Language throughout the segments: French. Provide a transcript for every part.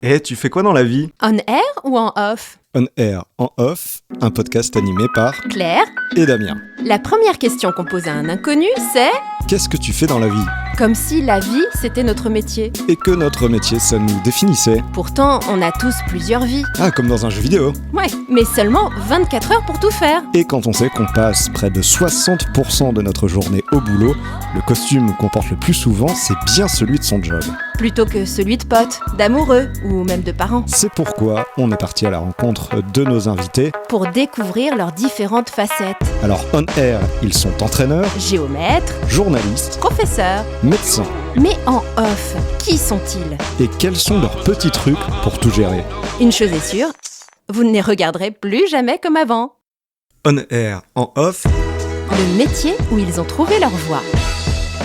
Eh, tu fais quoi dans la vie? On air ou en off? On Air, en off, un podcast animé par Claire, et Damien. la première question qu'on pose à un inconnu, c'est Qu'est-ce que tu fais dans la vie? comme si la vie, c'était notre métier. Et que notre métier, ça nous définissait. Pourtant, on a tous plusieurs vies. Ah, comme dans un jeu vidéo. Ouais, mais seulement 24 heures pour tout faire. Et quand on sait qu'on passe près de 60% de notre journée au boulot, le costume qu'on porte le plus souvent, c'est bien celui de son job. Plutôt que celui de potes, d'amoureux ou même de parents. C'est pourquoi on est parti à la rencontre de nos invités. Pour découvrir leurs différentes facettes. Alors, On Air, ils sont entraîneurs, Géomètres, journalistes, professeurs. médecins. Mais en off, qui sont-ils? Et quels sont leurs petits trucs pour tout gérer? Une chose est sûre, vous ne les regarderez plus jamais comme avant. On Air, en off, Le métier où ils ont trouvé leur voie.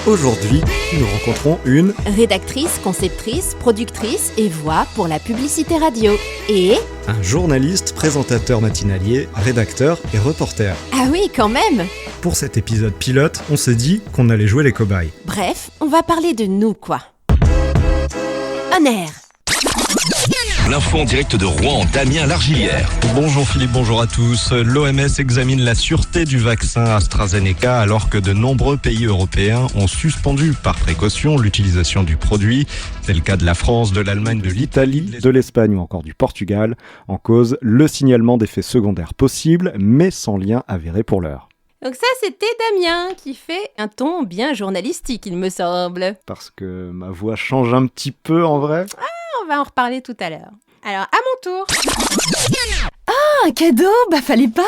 aujourd'hui, nous rencontrons une... Rédactrice, conceptrice, productrice et voix pour la publicité radio. Et... Un journaliste, présentateur matinalier, rédacteur et reporter. ah oui, quand même! Pour cet épisode pilote, on s'est dit qu'on allait jouer les cobayes. Bref, on va parler de nous, quoi. On air. L'info en direct de Rouen, Damien Largillière. Bonjour Philippe, bonjour à tous. L'OMS examine la sûreté du vaccin AstraZeneca alors que de nombreux pays européens ont suspendu par précaution l'utilisation du produit. C'est le cas de la France, de l'Allemagne, de l'Italie, de l'Espagne ou encore du Portugal. En cause, le signalement d'effets secondaires possibles, mais sans lien avéré pour l'heure. Donc ça, c'était Damien qui fait un ton bien journalistique, il me semble. Parce que ma voix change un petit peu en vrai. On va en reparler tout à l'heure. Alors, à mon tour. Un cadeau? Bah fallait pas.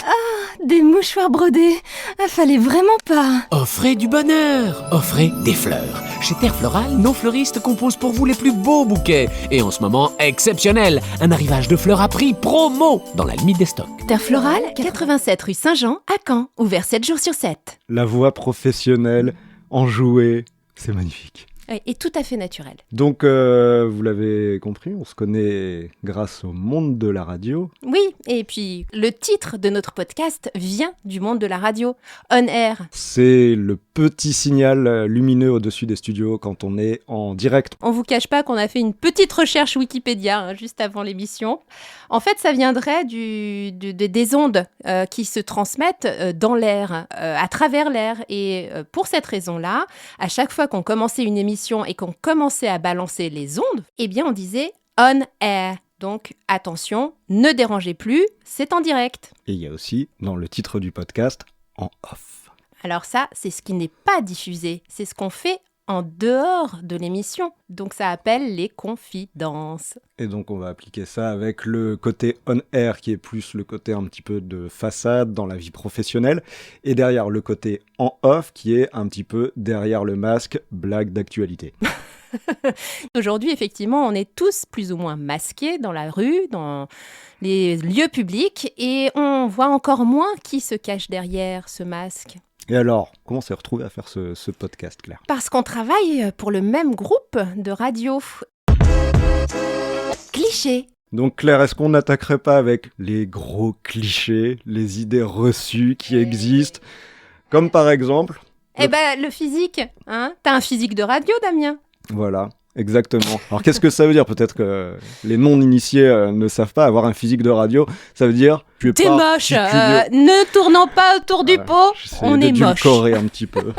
Ah, des mouchoirs brodés. Ah, fallait vraiment pas. Offrez du bonheur, offrez des fleurs. Chez Terre Florale, nos fleuristes composent pour vous les plus beaux bouquets. Et en ce moment, exceptionnel, un arrivage de fleurs à prix promo dans la limite des stocks. Terre Florale, 87 rue Saint-Jean, à Caen, ouvert 7 jours sur 7. La voix professionnelle, enjouée, c'est magnifique. Et tout à fait naturel. Donc, vous l'avez compris, on se connaît grâce au monde de la radio. Oui, et puis le titre de notre podcast vient du monde de la radio. On air. C'est le petit signal lumineux au-dessus des studios quand on est en direct. On vous cache pas qu'on a fait une petite recherche Wikipédia juste avant l'émission. En fait, ça viendrait des ondes qui se transmettent dans l'air, à travers l'air. Et pour cette raison-là, à chaque fois qu'on commençait une émission et qu'on commençait à balancer les ondes, eh bien on disait on air. Donc attention, ne dérangez plus, c'est en direct. Et il y a aussi, dans le titre du podcast, en off. Alors ça, c'est ce qui n'est pas diffusé, c'est ce qu'on fait en dehors de l'émission. Donc ça appelle les confidences. Et donc on va appliquer ça avec le côté on-air qui est plus le côté un petit peu de façade dans la vie professionnelle et derrière le côté en off qui est un petit peu derrière le masque, blague d'actualité. Aujourd'hui, effectivement, on est tous plus ou moins masqués dans la rue, dans les lieux publics et on voit encore moins qui se cache derrière ce masque. Et alors, comment on s'est retrouvé à faire ce podcast, Claire? Parce qu'on travaille pour le même groupe de radio. Cliché. Donc Claire, est-ce qu'on n'attaquerait pas avec les gros clichés, les idées reçues qui existent? Comme par exemple... Eh ben, le physique, hein. T'as un physique de radio, Damien? Voilà, exactement. Alors qu'est-ce que ça veut dire? Peut-être que les non-initiés ne savent pas. Avoir un physique de radio, ça veut dire... Tu es T'es moche, ne tournons pas autour du pot, on est moche. D'édulcorer un petit peu.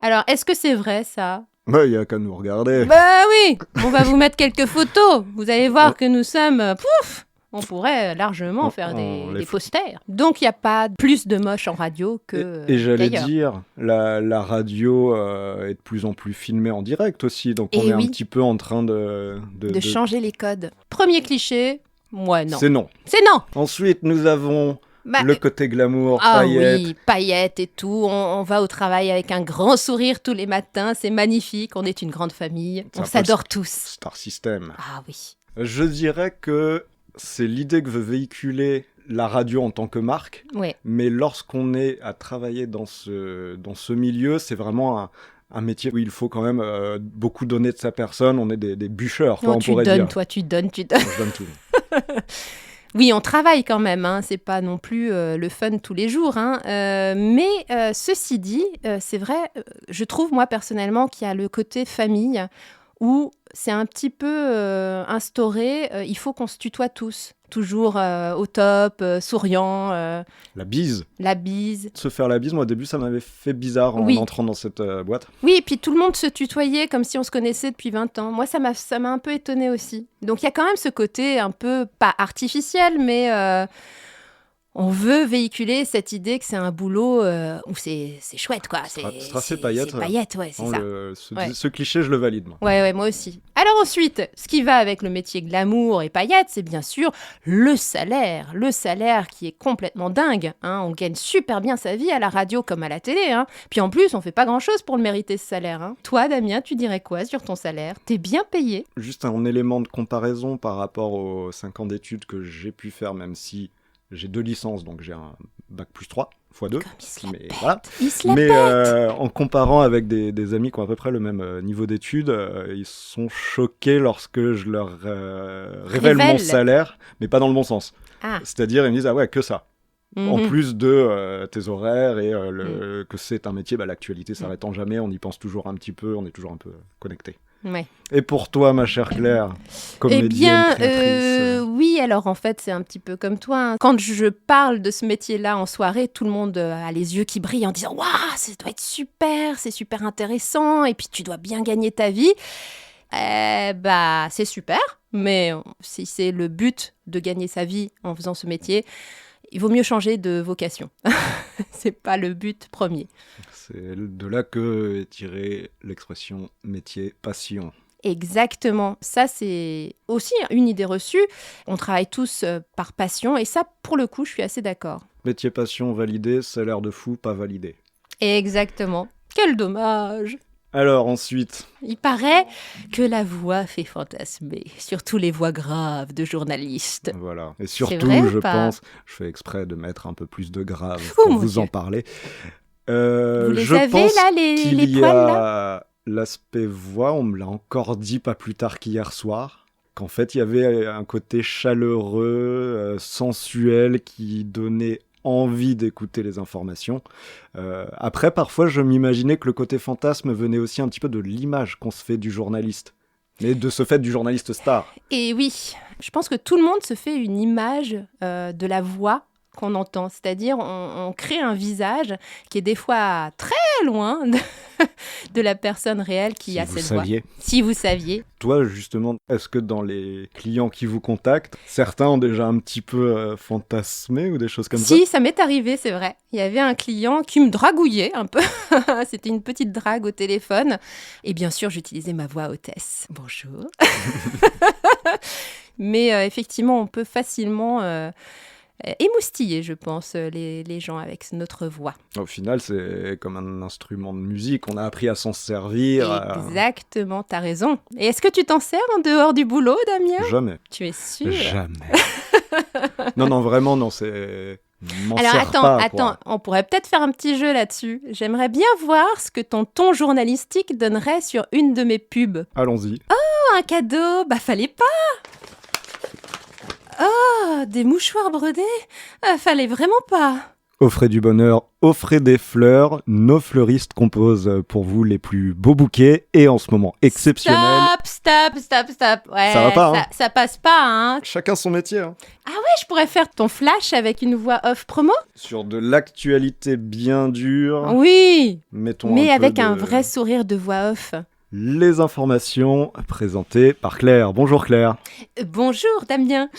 Alors, est-ce que c'est vrai, ça? Bah, il y a qu'à nous regarder. Bah oui, on va vous mettre quelques photos. Vous allez voir que nous sommes... on pourrait largement faire des posters. Donc, il n'y a pas plus de moche en radio que Et j'allais qu'ailleurs. dire, la radio est de plus en plus filmée en direct aussi. Donc, on est un petit peu en train de changer les codes. Premier cliché, moi non. C'est non. C'est non. Ensuite, nous avons le côté glamour, Ah paillettes. oui, paillettes et tout. On va au travail avec un grand sourire tous les matins. C'est magnifique. On est une grande famille. C'est On un peu s'adore tous. Star System. Ah oui. Je dirais que c'est l'idée que veut véhiculer la radio en tant que marque. Ouais. Mais lorsqu'on est à travailler dans ce milieu, c'est vraiment un métier où il faut quand même beaucoup donner de sa personne. On est des bûcheurs, quoi, Non, on tu pourrait donnes, dire. toi, tu donnes. Je donne tout. Oui, on travaille quand même, hein. C'est pas non plus le fun tous les jours, hein. Mais ceci dit, c'est vrai, je trouve moi personnellement qu'il y a le côté famille où c'est un petit peu instauré, il faut qu'on se tutoie tous. Toujours au top, souriant, La bise. la bise. Se faire la bise, moi au début ça m'avait fait bizarre en Oui. entrant dans cette boîte. Oui, et puis tout le monde se tutoyait comme si on se connaissait depuis 20 ans. Moi, ça m'a un peu étonnée aussi. Donc il y a quand même ce côté un peu, pas artificiel, mais on veut véhiculer cette idée que c'est un boulot où c'est chouette, quoi. Strassé paillettes. C'est paillettes, ouais, c'est ça. Ce cliché, je le valide, moi. Ouais, moi aussi. Alors ensuite, ce qui va avec le métier glamour et paillettes, c'est bien sûr le salaire. Le salaire qui est complètement dingue. Hein. On gagne super bien sa vie à la radio comme à la télé. Hein. Puis en plus, on fait pas grand-chose pour le mériter, ce salaire. Hein. Toi, Damien, tu dirais quoi sur ton salaire ? T'es bien payé ? Juste un élément de comparaison par rapport aux 5 ans d'études que j'ai pu faire, même si j'ai 2 licences, donc j'ai un bac plus 3, x 2. Comme il se la pète. Voilà. Il se la Mais pète. en comparant avec des amis qui ont à peu près le même niveau d'études, ils sont choqués lorsque je leur révèle mon salaire, mais pas dans le bon sens. Ah. C'est-à-dire, ils me disent « Ah ouais, que ça !» En Mhm. plus de tes horaires et que c'est un métier, l'actualité s'arrêtant jamais, on y pense toujours un petit peu, on est toujours un peu connecté. Ouais. Et pour toi, ma chère Claire, Eh comédienne, bien, créatrice, oui, alors en fait, c'est un petit peu comme toi. Hein. Quand je parle de ce métier-là en soirée, tout le monde a les yeux qui brillent en disant « Waouh, ça doit être super, c'est super intéressant, et puis tu dois bien gagner ta vie. » C'est super, mais si c'est le but de gagner sa vie en faisant ce métier, il vaut mieux changer de vocation. C'est pas le but premier. c'est de là que est tirée l'expression métier passion. Exactement. Ça, c'est aussi une idée reçue. On travaille tous par passion et ça, pour le coup, je suis assez d'accord. Métier passion validé, salaire de fou pas validé. Exactement. Quel dommage. Alors ensuite, Il paraît que la voix fait fantasmer, surtout les voix graves de journalistes. voilà. Et surtout, vrai ou je pas pense, je fais exprès de mettre un peu plus de grave Oh, pour mon vous Dieu. en parler. Vous les je avez pense là, les qu'il y poils a l'aspect voix, on me l'a encore dit pas plus tard qu'hier soir, qu'en fait il y avait un côté chaleureux, sensuel qui donnait envie d'écouter les informations. Après, parfois, je m'imaginais que le côté fantasme venait aussi un petit peu de l'image qu'on se fait du journaliste. Mais de ce fait du journaliste star. Et oui, je pense que tout le monde se fait une image de la voix qu'on entend. C'est-à-dire, on crée un visage qui est des fois très loin de la personne réelle qui a Si vous cette voix. saviez. Si vous saviez. Toi, justement, est-ce que dans les clients qui vous contactent, certains ont déjà un petit peu fantasmé ou des choses comme ça? Si, ça m'est arrivé, c'est vrai. Il y avait un client qui me dragouillait un peu. C'était une petite drague au téléphone. Et bien sûr, j'utilisais ma voix hôtesse. Bonjour. Mais effectivement, on peut facilement émoustiller, je pense, les gens avec notre voix. Au final, c'est comme un instrument de musique. On a appris à s'en servir. Exactement, t'as raison. Et est-ce que tu t'en sers en dehors du boulot, Damien? Jamais. Tu es sûr? Jamais. non, vraiment, non, c'est... M'en Alors sers attends, pas, quoi. on pourrait peut-être faire un petit jeu là-dessus. J'aimerais bien voir ce que ton ton journalistique donnerait sur une de mes pubs. Allons-y. Oh, un cadeau, fallait pas. Oh, des mouchoirs brodés, fallait vraiment pas. Offrez du bonheur, offrez des fleurs. Nos fleuristes composent pour vous les plus beaux bouquets et en ce moment exceptionnel. Stop. Ouais, Ça va pas, hein. ça passe pas, hein. Chacun son métier. Hein. Je pourrais faire ton flash avec une voix off promo. Sur de l'actualité bien dure, Oui, mettons mais un peu avec un de- vrai sourire de voix off. Les informations présentées par Claire. Bonjour Claire. Bonjour Damien.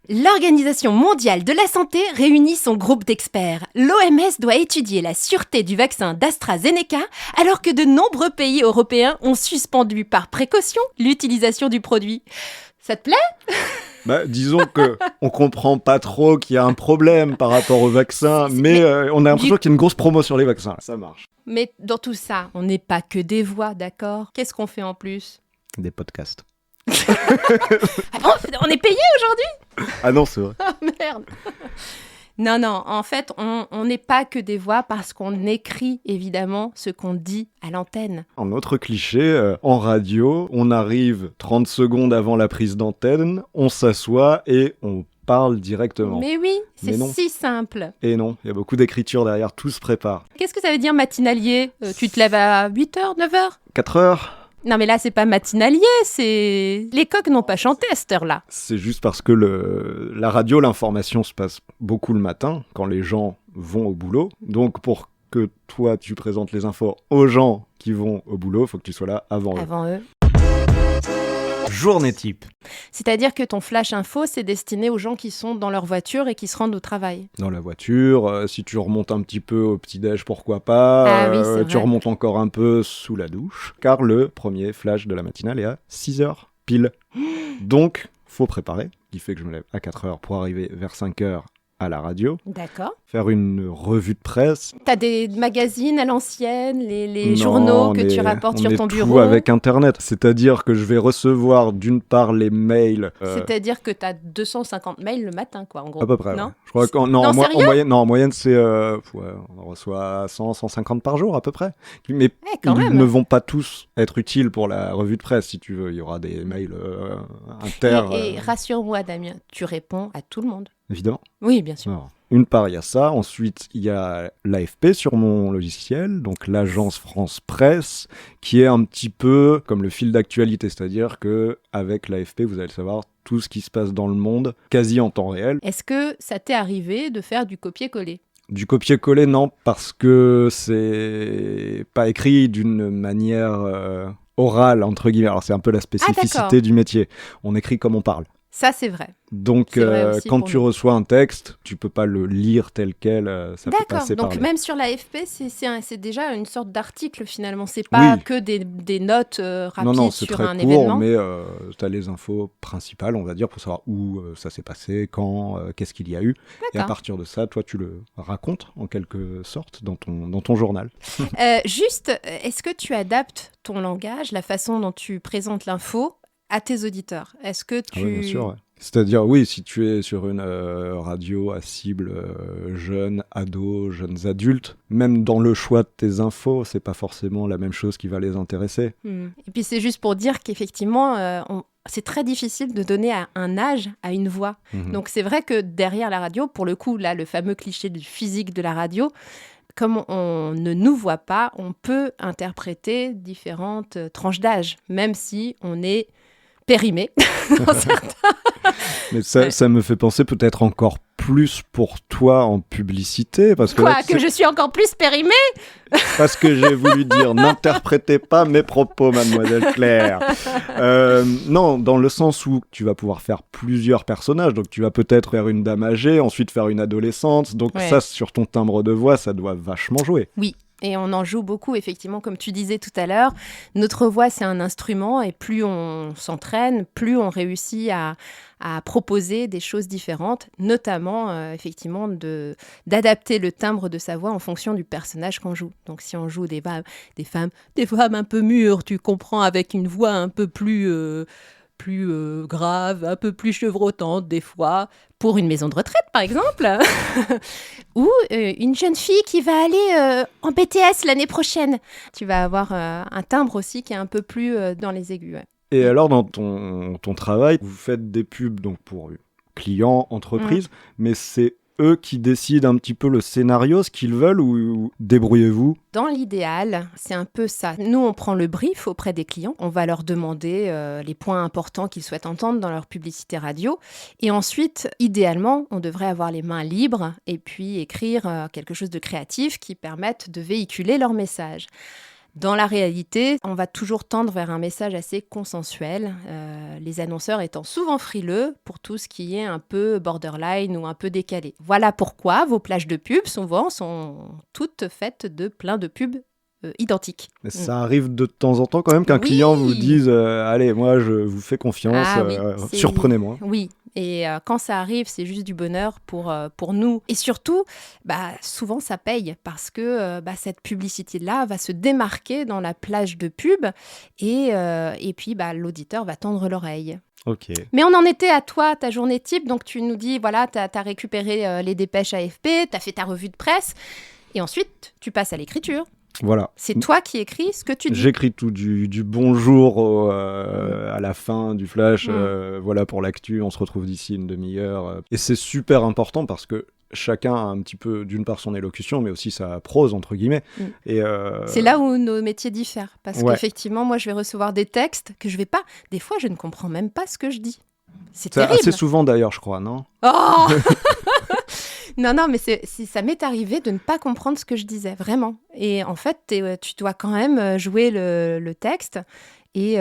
L'Organisation mondiale de la santé réunit son groupe d'experts. L'OMS doit étudier la sûreté du vaccin d'AstraZeneca alors que de nombreux pays européens ont suspendu par précaution l'utilisation du produit. Ça te plaît ? Disons que on comprend pas trop qu'il y a un problème par rapport au vaccin, mais on a l'impression qu'il y a une grosse promo sur les vaccins. Ça marche. Mais dans tout ça, on n'est pas que des voix, d'accord ? Qu'est-ce qu'on fait en plus ? Des podcasts. Ah bon, on est payé aujourd'hui ? Ah non, c'est vrai. Ah merde. Non, en fait, on n'est pas que des voix parce qu'on écrit évidemment ce qu'on dit à l'antenne. Un autre cliché, en radio, on arrive 30 secondes avant la prise d'antenne, on s'assoit et on parle directement. Mais oui, c'est Mais non. si simple. Et non, il y a beaucoup d'écriture derrière, tout se prépare. Qu'est-ce que ça veut dire matinalier ? Tu te lèves à 8h, 9h ? 4 heures Non, mais là, c'est pas matinalier, c'est... Les coqs n'ont pas chanté à cette heure-là. C'est juste parce que la radio, l'information se passe beaucoup le matin, quand les gens vont au boulot. Donc, pour que toi, tu présentes les infos aux gens qui vont au boulot, il faut que tu sois là avant eux. Avant eux. Journée type. C'est-à-dire que ton flash info, c'est destiné aux gens qui sont dans leur voiture et qui se rendent au travail. Dans la voiture, si tu remontes un petit peu au petit-déj, pourquoi pas. Ah oui, c'est tu vrai. remontes encore un peu sous la douche, car le premier flash de la matinale est à 6h pile. Donc, faut préparer, ce qui fait que je me lève à 4h pour arriver vers 5h à la radio, D'accord. faire une revue de presse. T'as des magazines à l'ancienne, les Non, journaux on que tu rapportes on sur est ton tout bureau. avec Internet, c'est-à-dire que je vais recevoir d'une part les mails. C'est-à-dire que t'as 250 mails le matin, quoi, en gros. À peu près, Non ouais. Je crois qu'en Non, sérieux en moyenne, c'est on reçoit 100, 150 par jour à peu près. Mais quand ils même. ne vont pas tous être utiles pour la revue de presse, si tu veux. Il y aura des mails inter, Et rassure-moi, Damien, tu réponds à tout le monde. évidemment. Oui, bien sûr. Alors, une part, il y a ça. Ensuite, il y a l'AFP sur mon logiciel, donc l'agence France Presse, qui est un petit peu comme le fil d'actualité, c'est-à-dire que avec l'AFP, vous allez savoir tout ce qui se passe dans le monde, quasi en temps réel. Est-ce que ça t'est arrivé de faire du copier-coller ? Du copier-coller, non, parce que c'est pas écrit d'une manière orale, entre guillemets. Alors, c'est un peu la spécificité d'accord. du métier. On écrit comme on parle. Ça, c'est vrai. Donc, C'est vrai aussi quand pour tu nous. reçois un texte, tu peux pas le lire tel quel, ça peut D'accord. passer par Donc, là. même sur l'AFP, c'est déjà une sorte d'article, finalement. C'est pas Oui. que des notes rapides Non, c'est sur très un court, événement. mais tu as les infos principales, on va dire, pour savoir où ça s'est passé, quand, qu'est-ce qu'il y a eu. Et à D'accord. partir de ça, toi, tu le racontes, en quelque sorte, dans ton journal. Juste, est-ce que tu adaptes ton langage, la façon dont tu présentes l'info à tes auditeurs ? Est-ce que tu... Ah oui, bien sûr, ouais. C'est-à-dire, oui, si tu es sur une radio à cible jeunes, ados, jeunes adultes, même dans le choix de tes infos, c'est pas forcément la même chose qui va les intéresser. Et puis c'est juste pour dire qu'effectivement, c'est très difficile de donner un âge à une voix. Mhm. Donc c'est vrai que derrière la radio, pour le coup, là, le fameux cliché du physique de la radio, comme on ne nous voit pas, on peut interpréter différentes tranches d'âge, même si on est périmé dans certains. Mais ça, Ouais. ça me fait penser peut-être encore plus pour toi en publicité, parce que Quoi, là, que je suis encore plus périmée ? parce que j'ai voulu dire n'interprétez pas mes propos, mademoiselle Claire. Non, dans le sens où tu vas pouvoir faire plusieurs personnages, donc tu vas peut-être faire une dame âgée, ensuite faire une adolescente, donc Ouais. ça, sur ton timbre de voix, ça doit vachement jouer. Oui, et on en joue beaucoup, effectivement, comme tu disais tout à l'heure. Notre voix, c'est un instrument, et plus on s'entraîne, plus on réussit à proposer des choses différentes, notamment, effectivement, d'adapter le timbre de sa voix en fonction du personnage qu'on joue. Donc, si on joue des femmes un peu mûres, tu comprends, avec une voix un peu plus grave, un peu plus chevrotante des fois, pour une maison de retraite par exemple, ou une jeune fille qui va aller en BTS l'année prochaine. Tu vas avoir un timbre aussi qui est un peu plus dans les aigus. Ouais. Et alors, dans ton travail, vous faites des pubs donc pour clients, entreprises, mais c'est eux qui décident un petit peu le scénario, ce qu'ils veulent, ou débrouillez-vous? Dans l'idéal, c'est un peu ça. Nous, on prend le brief auprès des clients. On va leur demander les points importants qu'ils souhaitent entendre dans leur publicité radio. Et ensuite, idéalement, on devrait avoir les mains libres et puis écrire quelque chose de créatif qui permette de véhiculer leur message. Dans la réalité, on va toujours tendre vers un message assez consensuel, les annonceurs étant souvent frileux pour tout ce qui est un peu borderline ou un peu décalé. Voilà pourquoi vos plages de pub, souvent, sont toutes faites de plein de pubs identiques. Mais ça arrive de temps en temps quand même qu'un Oui. client vous dise allez, moi je vous fais confiance, Ah oui, c'est- surprenez-moi. Oui, et quand ça arrive, c'est juste du bonheur pour nous. Et surtout, souvent ça paye parce que cette publicité-là va se démarquer dans la plage de pub et puis l'auditeur va tendre l'oreille. Ok. Mais on en était à toi, ta journée type. Donc tu nous dis, voilà, tu as récupéré les dépêches AFP, tu as fait ta revue de presse et ensuite tu passes à l'écriture. Voilà. C'est toi qui écris ce que tu dis. J'écris tout du bonjour à la fin du flash. Voilà pour l'actu, on se retrouve d'ici une demi-heure. Et c'est super important parce que chacun a un petit peu, d'une part, son élocution, mais aussi sa prose, entre guillemets. Et, C'est là où nos métiers diffèrent. Parce Ouais. qu'effectivement, moi, je vais recevoir des textes que je vais pas... Des fois, je ne comprends même pas ce que je dis. C'est c'est terrible. assez souvent, d'ailleurs, je crois, non? Oh Non, mais ça m'est arrivé de ne pas comprendre ce que je disais, vraiment. Et en fait, tu dois quand même jouer le texte. Et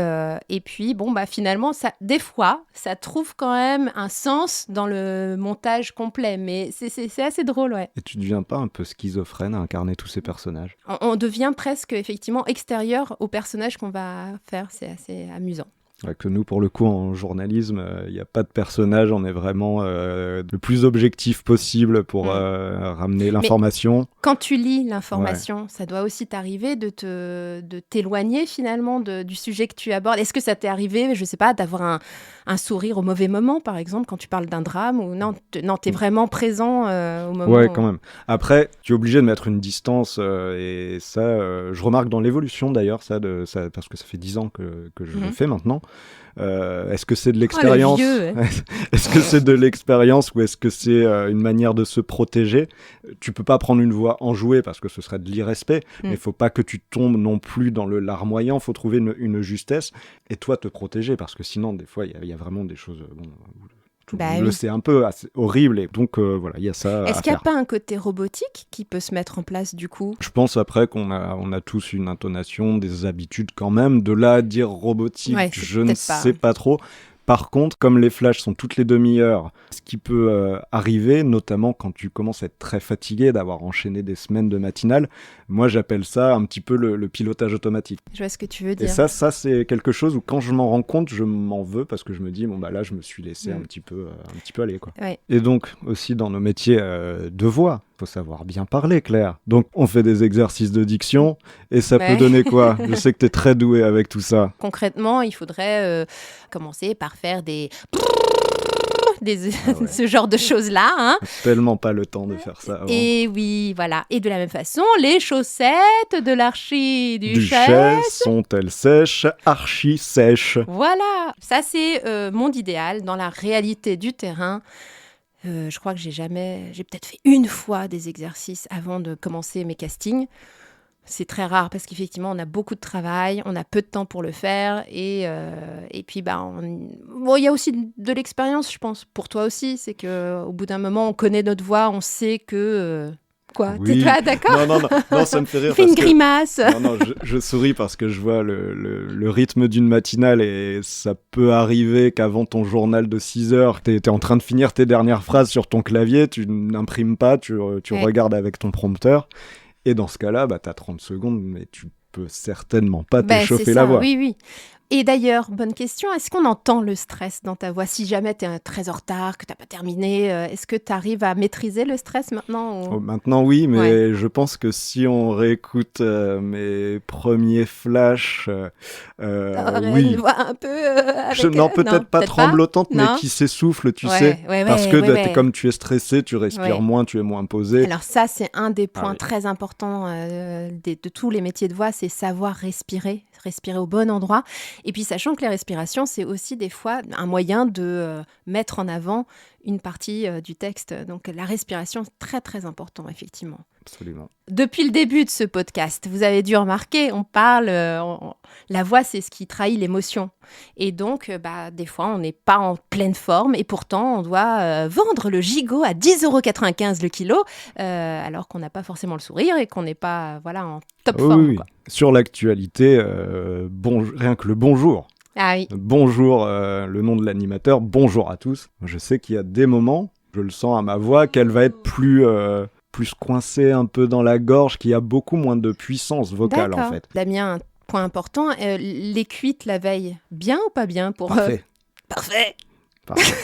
puis, finalement, des fois, ça trouve quand même un sens dans le montage complet. Mais c'est assez drôle, ouais. Et tu deviens pas un peu schizophrène à incarner tous ces personnages? On devient presque, effectivement, extérieur au personnage qu'on va faire. C'est assez amusant. Ouais, que nous, pour le coup, en journalisme, il n'y a pas de personnage, on est vraiment le plus objectif possible pour ramener l'information. Quand tu lis l'information, ça doit aussi t'arriver de t'éloigner finalement du sujet que tu abordes. Est-ce que ça t'est arrivé, je ne sais pas, d'avoir un sourire au mauvais moment, par exemple, quand tu parles d'un drame ou non, t'es vraiment présent au moment. Ouais, quand même. Après, tu es obligé de mettre une distance et ça, je remarque dans l'évolution d'ailleurs, ça, parce que ça fait 10 ans que je le fais maintenant. Est-ce que c'est de l'expérience Est-ce que c'est de l'expérience ou est-ce que c'est une manière de se protéger? Tu peux pas prendre une voix enjouée parce que ce serait de l'irrespect, mais il faut pas que tu tombes non plus dans le larmoyant, faut trouver une justesse et toi te protéger parce que sinon des fois il y a vraiment des choses tout le monde le sait un peu, assez horrible et donc voilà, il y a ça. Est-ce qu'il n'y a pas un côté robotique qui peut se mettre en place du coup? Je pense après qu'on a tous une intonation, des habitudes quand même. De là à dire robotique, je ne sais pas trop. Par contre, comme les flashs sont toutes les demi-heures, ce qui peut arriver, notamment quand tu commences à être très fatigué d'avoir enchaîné des semaines de matinale, moi j'appelle ça un petit peu le pilotage automatique. Je vois ce que tu veux dire. Et ça c'est quelque chose où quand je m'en rends compte, je m'en veux parce que je me dis, là je me suis laissé un petit peu aller, quoi. Ouais. Et donc, aussi dans nos métiers de voix, faut savoir bien parler, Claire. Donc, on fait des exercices de diction et ça peut donner quoi? Je sais que tu es très douée avec tout ça. Concrètement, il faudrait commencer par faire ce genre de choses-là. Hein. Tellement pas le temps de faire ça avant. Et oui, voilà. Et de la même façon, les chaussettes de l'archiduchesse sont-elles sèches, archi sèches? Voilà. Ça, c'est monde idéal dans la réalité du terrain. Je crois que j'ai peut-être fait une fois des exercices avant de commencer mes castings. C'est très rare parce qu'effectivement, on a beaucoup de travail, on a peu de temps pour le faire. Et puis, il y a aussi de l'expérience, je pense, pour toi aussi. C'est qu'au bout d'un moment, on connaît notre voix, on sait que... Quoi? Oui. T'es pas d'accord? Non, ça me fait rire. Fais une grimace. Non, je souris parce que je vois le rythme d'une matinale et ça peut arriver qu'avant ton journal de 6 heures, t'es en train de finir tes dernières phrases sur ton clavier, tu n'imprimes pas, tu regardes avec ton prompteur. Et dans ce cas-là, t'as 30 secondes, mais tu peux certainement pas t'échauffer la voix. Oui. Et d'ailleurs, bonne question, est-ce qu'on entend le stress dans ta voix? Si jamais tu es très en retard, que tu n'as pas terminé, est-ce que tu arrives à maîtriser le stress maintenant ou... Maintenant, oui, mais je pense que si on réécoute mes premiers flashs, oui. Une voix un peu... peut-être pas tremblotante, mais qui s'essouffle, tu sais. Parce que comme tu es stressé, tu respires moins, tu es moins posé. Alors ça, c'est un des points très importants de tous les métiers de voix, c'est savoir respirer au bon endroit. Et puis, sachant que les respirations, c'est aussi des fois un moyen de mettre en avant une partie du texte. Donc, la respiration, très, très important, effectivement. Absolument. Depuis le début de ce podcast, vous avez dû remarquer, on parle... la voix, c'est ce qui trahit l'émotion. Et donc, des fois, on n'est pas en pleine forme. Et pourtant, on doit vendre le gigot à 10,95 € le kilo, alors qu'on n'a pas forcément le sourire et qu'on n'est pas en top forme. Oui. Quoi. Sur l'actualité, rien que le bonjour. Ah oui. Bonjour, le nom de l'animateur, bonjour à tous. Je sais qu'il y a des moments, je le sens à ma voix, qu'elle va être plus coincée un peu dans la gorge, qu'il y a beaucoup moins de puissance vocale. D'accord. En fait. Damien, un point important, les cuites la veille, bien ou pas bien pour... Parfait. Parfait.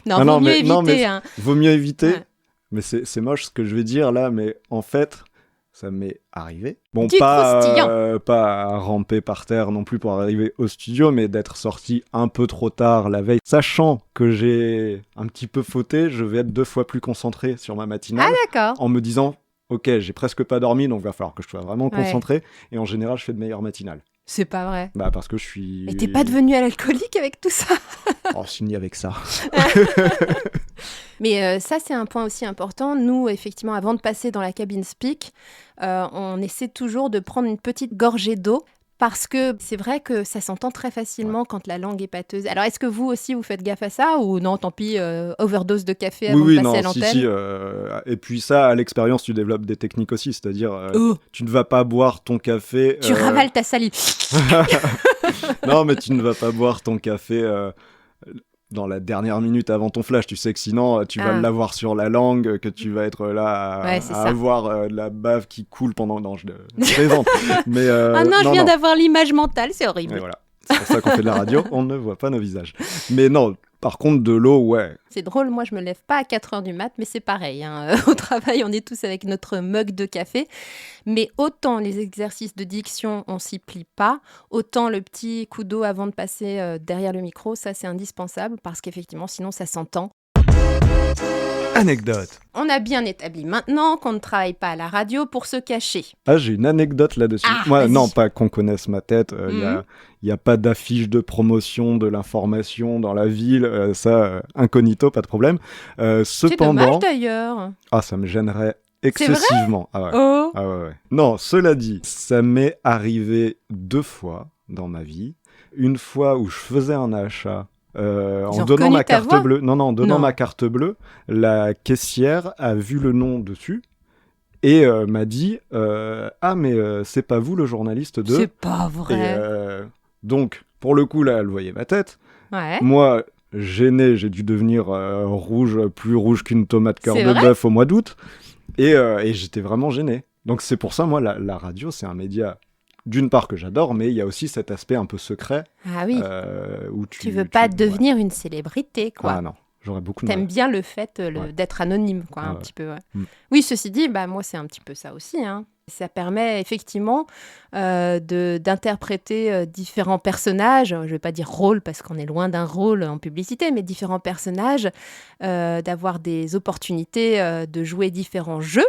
Non, vaut mieux éviter. Vaut mieux éviter, Ouais. mais c'est moche ce que je vais dire là, mais en fait... Ça m'est arrivé. Bon, Du croustillant. pas à ramper par terre non plus pour arriver au studio, mais d'être sorti un peu trop tard la veille. Sachant que j'ai un petit peu fauté, je vais être 2 fois plus concentré sur ma matinale. Ah d'accord. En me disant, ok, j'ai presque pas dormi, donc il va falloir que je sois vraiment concentré. Et en général, je fais de meilleures matinales. C'est pas vrai. Bah parce que je suis... Mais t'es pas devenu alcoolique avec tout ça? Oh, fini avec ça. Mais ça, c'est un point aussi important. Nous, effectivement, avant de passer dans la cabine speak, on essaie toujours de prendre une petite gorgée d'eau parce que c'est vrai que ça s'entend très facilement quand la langue est pâteuse. Alors, est-ce que vous aussi, vous faites gaffe à ça ou non, tant pis, overdose de café avant de passer à l'antenne? Si. Et puis ça, à l'expérience, tu développes des techniques aussi. C'est-à-dire, tu ne vas pas boire ton café... Tu ravales ta salive. Non, mais tu ne vas pas boire ton café... dans la dernière minute avant ton flash, tu sais que sinon tu vas l'avoir sur la langue, que tu vas être là à avoir de la bave qui coule pendant... Non, je plaisante. Mais, je viens d'avoir l'image mentale, c'est horrible. Et voilà. C'est pour ça qu'on fait de la radio, on ne voit pas nos visages. Mais non, par contre, de l'eau, ouais. C'est drôle, moi je me lève pas à 4h du mat, mais c'est pareil. Au travail, on est tous avec notre mug de café. Mais autant les exercices de diction, on s'y plie pas, autant le petit coup d'eau avant de passer derrière le micro, ça c'est indispensable parce qu'effectivement, sinon ça s'entend. Anecdote. On a bien établi maintenant qu'on ne travaille pas à la radio pour se cacher. Ah, j'ai une anecdote là-dessus. Moi, vas-y. Non, pas qu'on connaisse ma tête. Il n'y a pas d'affiche de promotion de l'information dans la ville. Incognito, pas de problème. C'est dommage d'ailleurs. Ah, ça me gênerait excessivement. C'est vrai ? Oh. Ah ouais. Non, cela dit, ça m'est arrivé 2 fois dans ma vie. Une fois où je faisais un achat... en donnant ma carte bleue, ma carte bleue, la caissière a vu le nom dessus et m'a dit mais c'est pas vous le journaliste de... C'est pas vrai. Et, donc pour le coup là, elle voyait ma tête. Ouais. Moi, gêné, j'ai dû devenir plus rouge qu'une tomate cœur de bœuf au mois d'août et j'étais vraiment gêné. Donc c'est pour ça, moi, la radio, c'est un média... D'une part que j'adore, mais il y a aussi cet aspect un peu secret. Ah oui. Où tu veux pas devenir une célébrité, quoi. Ah non, j'aurais beaucoup de mal. T'aimes bien le fait d'être anonyme, quoi, un petit peu. Ouais. Oui, ceci dit, moi c'est un petit peu ça aussi. Ça permet effectivement d'interpréter différents personnages. Je ne vais pas dire rôle parce qu'on est loin d'un rôle en publicité, mais différents personnages, d'avoir des opportunités de jouer différents jeux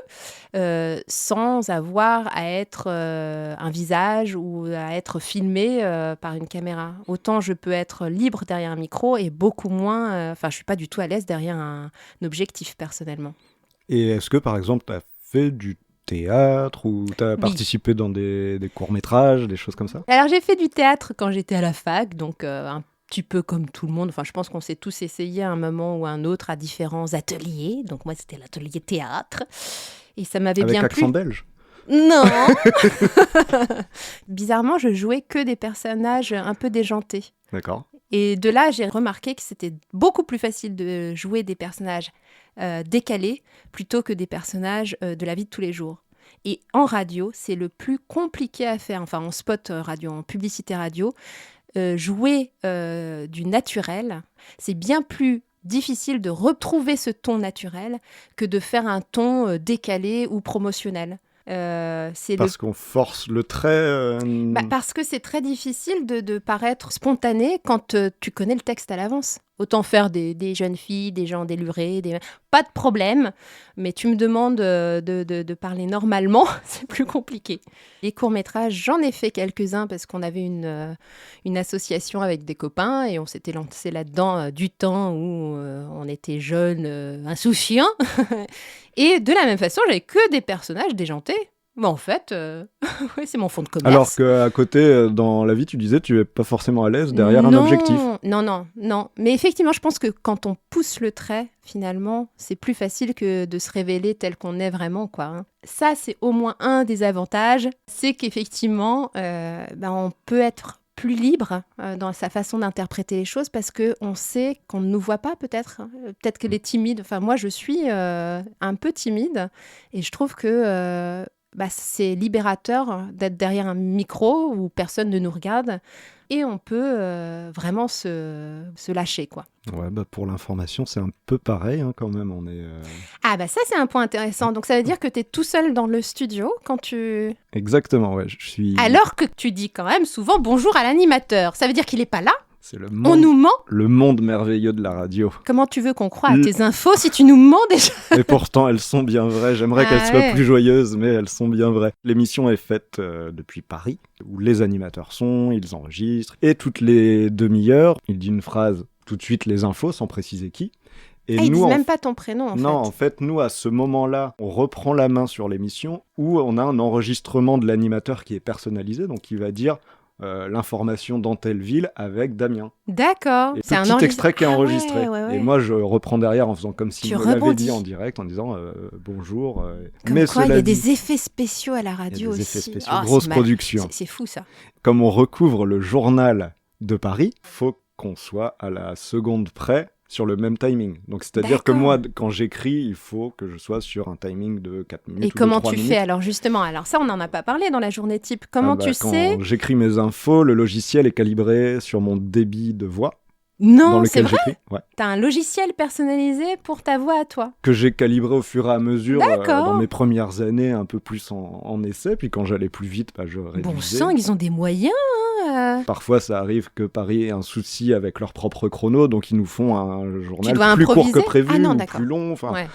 sans avoir à être un visage ou à être filmé par une caméra. Autant je peux être libre derrière un micro et beaucoup moins... je ne suis pas du tout à l'aise derrière un objectif personnellement. Et est-ce que par exemple tu as fait du théâtre ou tu as participé dans des courts-métrages, des choses comme ça? Alors j'ai fait du théâtre quand j'étais à la fac, donc un petit peu comme tout le monde. Enfin, je pense qu'on s'est tous essayé à un moment ou à un autre à différents ateliers. Donc moi, c'était l'atelier théâtre. Et ça m'avait bien plu. Avec accent belge? Non. Bizarrement, je jouais que des personnages un peu déjantés. D'accord. Et de là, j'ai remarqué que c'était beaucoup plus facile de jouer des personnages décalés plutôt que des personnages de la vie de tous les jours. Et en radio, c'est le plus compliqué à faire. Enfin, en spot radio, en publicité radio, jouer du naturel, c'est bien plus difficile de retrouver ce ton naturel que de faire un ton décalé ou promotionnel. Parce qu'on force le trait parce que c'est très difficile de paraître spontané quand tu connais le texte à l'avance. Autant faire des jeunes filles, des gens délurés, pas de problème, mais tu me demandes de parler normalement, c'est plus compliqué. Les courts-métrages, j'en ai fait quelques-uns parce qu'on avait une association avec des copains et on s'était lancé là-dedans du temps où on était jeunes, insouciants. Et de la même façon, j'avais que des personnages déjantés. Mais en fait, c'est mon fond de commerce. Alors qu'à côté, dans la vie, tu disais, tu n'es pas forcément à l'aise derrière un objectif. Non. Mais effectivement, je pense que quand on pousse le trait, finalement, c'est plus facile que de se révéler tel qu'on est vraiment, quoi. Ça, c'est au moins un des avantages. C'est qu'effectivement, on peut être plus libre dans sa façon d'interpréter les choses parce qu'on sait qu'on ne nous voit pas peut-être. Peut-être qu'elle est timide. Enfin, moi, je suis un peu timide et je trouve que... c'est libérateur d'être derrière un micro où personne ne nous regarde et on peut vraiment se lâcher, quoi. Ouais, pour l'information, c'est un peu pareil quand même. On est, ça, c'est un point intéressant. Donc, ça veut dire que tu es tout seul dans le studio quand tu... Exactement, ouais. Je suis... Alors que tu dis quand même souvent bonjour à l'animateur. Ça veut dire qu'il n'est pas là. C'est le On nous ment? le monde merveilleux de la radio. Comment tu veux qu'on croie à tes infos si tu nous mens déjà? Et pourtant, elles sont bien vraies. J'aimerais qu'elles soient plus joyeuses, mais elles sont bien vraies. L'émission est faite depuis Paris, où les animateurs sont, ils enregistrent, et toutes les demi-heures, il dit une phrase, tout de suite les infos, sans préciser qui. Et ils nous, disent même pas ton prénom, en fait. Non, en fait, nous, à ce moment-là, on reprend la main sur l'émission, où on a un enregistrement de l'animateur qui est personnalisé, donc il va dire... l'information dans telle ville avec Damien. D'accord. Et c'est un petit extrait qui est enregistré. Ouais. Et moi, je reprends derrière en faisant comme s'il me l'avait rebondis. dit en direct, en disant bonjour. Comme mais quoi, il y cela a dit, des effets spéciaux à la radio il y a des aussi. effets spéciaux, Oh, grosse c'est production. C'est fou, ça. Comme on recouvre le journal de Paris, faut qu'on soit à la seconde près sur le même timing. Donc, c'est-à-dire que D'accord. moi, quand j'écris, il faut que je sois sur un timing de 4 minutes Et ou de comment 3 tu minutes. fais alors, justement? Alors ça, on n'en a pas parlé dans la journée type. Comment tu Quand sais? j'écris mes infos, le logiciel est calibré sur mon débit de voix dans Non, c'est lequel vrai? j'écris. Ouais. T'as un logiciel personnalisé pour ta voix à toi. Que j'ai calibré au fur et à mesure D'accord. dans mes premières années, un peu plus en essai. Puis quand j'allais plus vite, je réduisais. Bon sang, ils ont des moyens. Parfois, ça arrive que Paris ait un souci avec leur propre chrono, donc ils nous font un journal dois plus court improviser que prévu, Ah non, ou d'accord. plus long. Enfin, Ouais.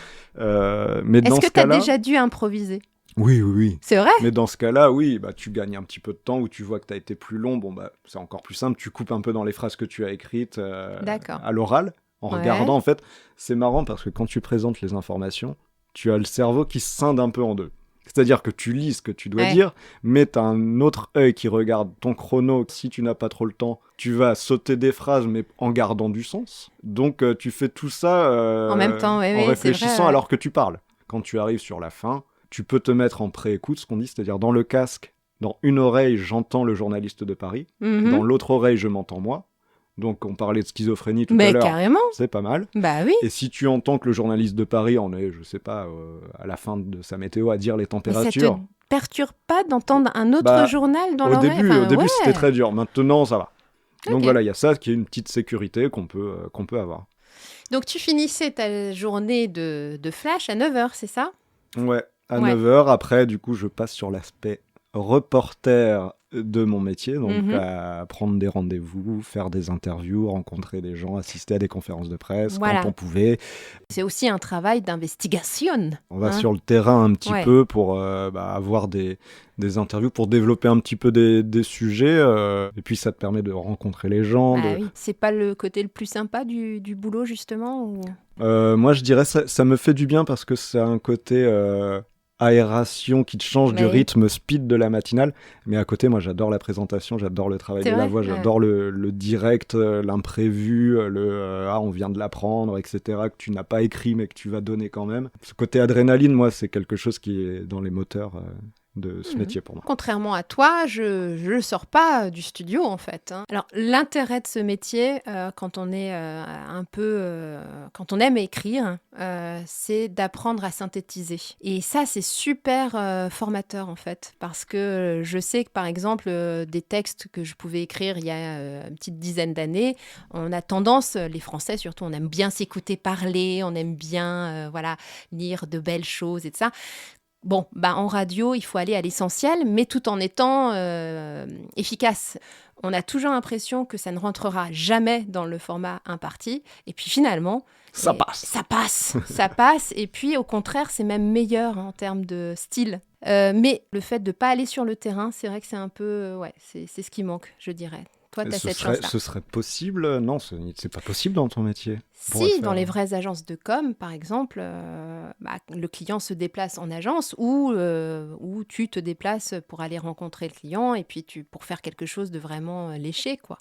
mais dans Est-ce ce que t'as cas-là, déjà dû improviser? oui. C'est vrai? Mais dans ce cas-là, oui, tu gagnes un petit peu de temps où tu vois que tu as été plus long. Bon, c'est encore plus simple. Tu coupes un peu dans les phrases que tu as écrites D'accord. à l'oral, en Ouais. regardant. En fait, c'est marrant parce que quand tu présentes les informations, tu as le cerveau qui se scinde un peu en deux. C'est-à-dire que tu lis ce que tu dois Ouais. dire, mais tu as un autre œil qui regarde ton chrono. Si tu n'as pas trop le temps, tu vas sauter des phrases, mais en gardant du sens. Donc, tu fais tout ça En même temps, oui, en c'est réfléchissant vrai, ouais. alors que tu parles. Quand tu arrives sur la fin, tu peux te mettre en pré-écoute, ce qu'on dit, c'est-à-dire dans le casque, dans une oreille, j'entends le journaliste de Paris, Mhm. dans l'autre oreille, je m'entends moi. Donc, on parlait de schizophrénie tout à Mais l'heure, carrément. c'est pas mal. Bah oui. Et si tu entends que le journaliste de Paris en est, je sais pas, à la fin de sa météo à dire les Mais ça températures. te perturbe pas d'entendre un autre Bah, journal dans Au l'oreille? début, Enfin, au début ouais. c'était très dur. Maintenant, ça va. Donc Ok. voilà, il y a ça qui est une petite sécurité qu'on peut avoir. Donc tu finissais ta journée de flash à 9h, c'est ça? Ouais, à Ouais. 9h. Après, du coup, je passe sur l'aspect reporter de mon métier, donc Mhm. à prendre des rendez-vous, faire des interviews, rencontrer des gens, assister à des conférences de presse Voilà. quand on pouvait. C'est aussi un travail d'investigation. On va hein. sur le terrain un petit Ouais. peu pour avoir des interviews, pour développer un petit peu des sujets, et puis ça te permet de rencontrer les gens. Ah oui. C'est pas le côté le plus sympa du boulot, justement ou... Moi, je dirais ça me fait du bien parce que c'est un côté aération qui te change du Oui. rythme speed de la matinale. Mais à côté, moi, j'adore la présentation, j'adore le travail C'est de la vrai voix, Ouais. j'adore le direct, l'imprévu, on vient de l'apprendre, etc., que tu n'as pas écrit mais que tu vas donner quand même. Ce côté adrénaline, moi, c'est quelque chose qui est dans les moteurs de ce Mhm. métier pour moi. Contrairement à toi, je ne sors pas du studio en fait. hein. Alors l'intérêt de ce métier, quand on est quand on aime écrire, c'est d'apprendre à synthétiser. Et ça, c'est super formateur en fait, parce que je sais que par exemple des textes que je pouvais écrire il y a une petite dizaine d'années, on a tendance, les Français surtout, on aime bien s'écouter parler, on aime bien lire de belles choses et de ça. Bon, en radio, il faut aller à l'essentiel, mais tout en étant efficace. On a toujours l'impression que ça ne rentrera jamais dans le format imparti. Et puis finalement... Ça passe. Ça passe. Et puis au contraire, c'est même meilleur en termes de style. Mais le fait de ne pas aller sur le terrain, c'est vrai que c'est un peu... c'est ce qui manque, je dirais. Toi, tu as cette chance-là. Ce serait possible? Non, c'est pas possible dans ton métier. Si, dans les vraies agences de com, par exemple, le client se déplace en agence ou tu te déplaces pour aller rencontrer le client et puis pour faire quelque chose de vraiment léché, quoi.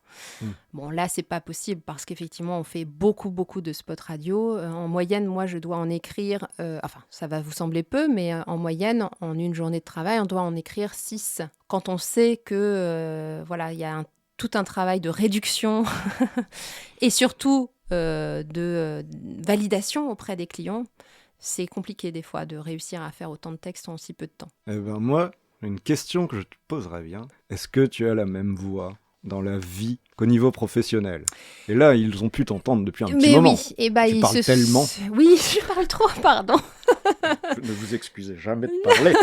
Bon, là, c'est pas possible parce qu'effectivement, on fait beaucoup de spots radio. En moyenne, moi, je dois en écrire, ça va vous sembler peu, mais en moyenne, en une journée de travail, on doit en écrire 6. Quand on sait que, il y a tout un travail de réduction et surtout de validation auprès des clients, c'est compliqué des fois de réussir à faire autant de textes en si peu de temps. Moi, une question que je te poserais bien, est-ce que tu as la même voix dans la vie qu'au niveau professionnel? Et là, ils ont pu t'entendre depuis un petit moment. Oui, Tu parles tellement. Oui, je parle trop, pardon. Ne vous excusez jamais de parler.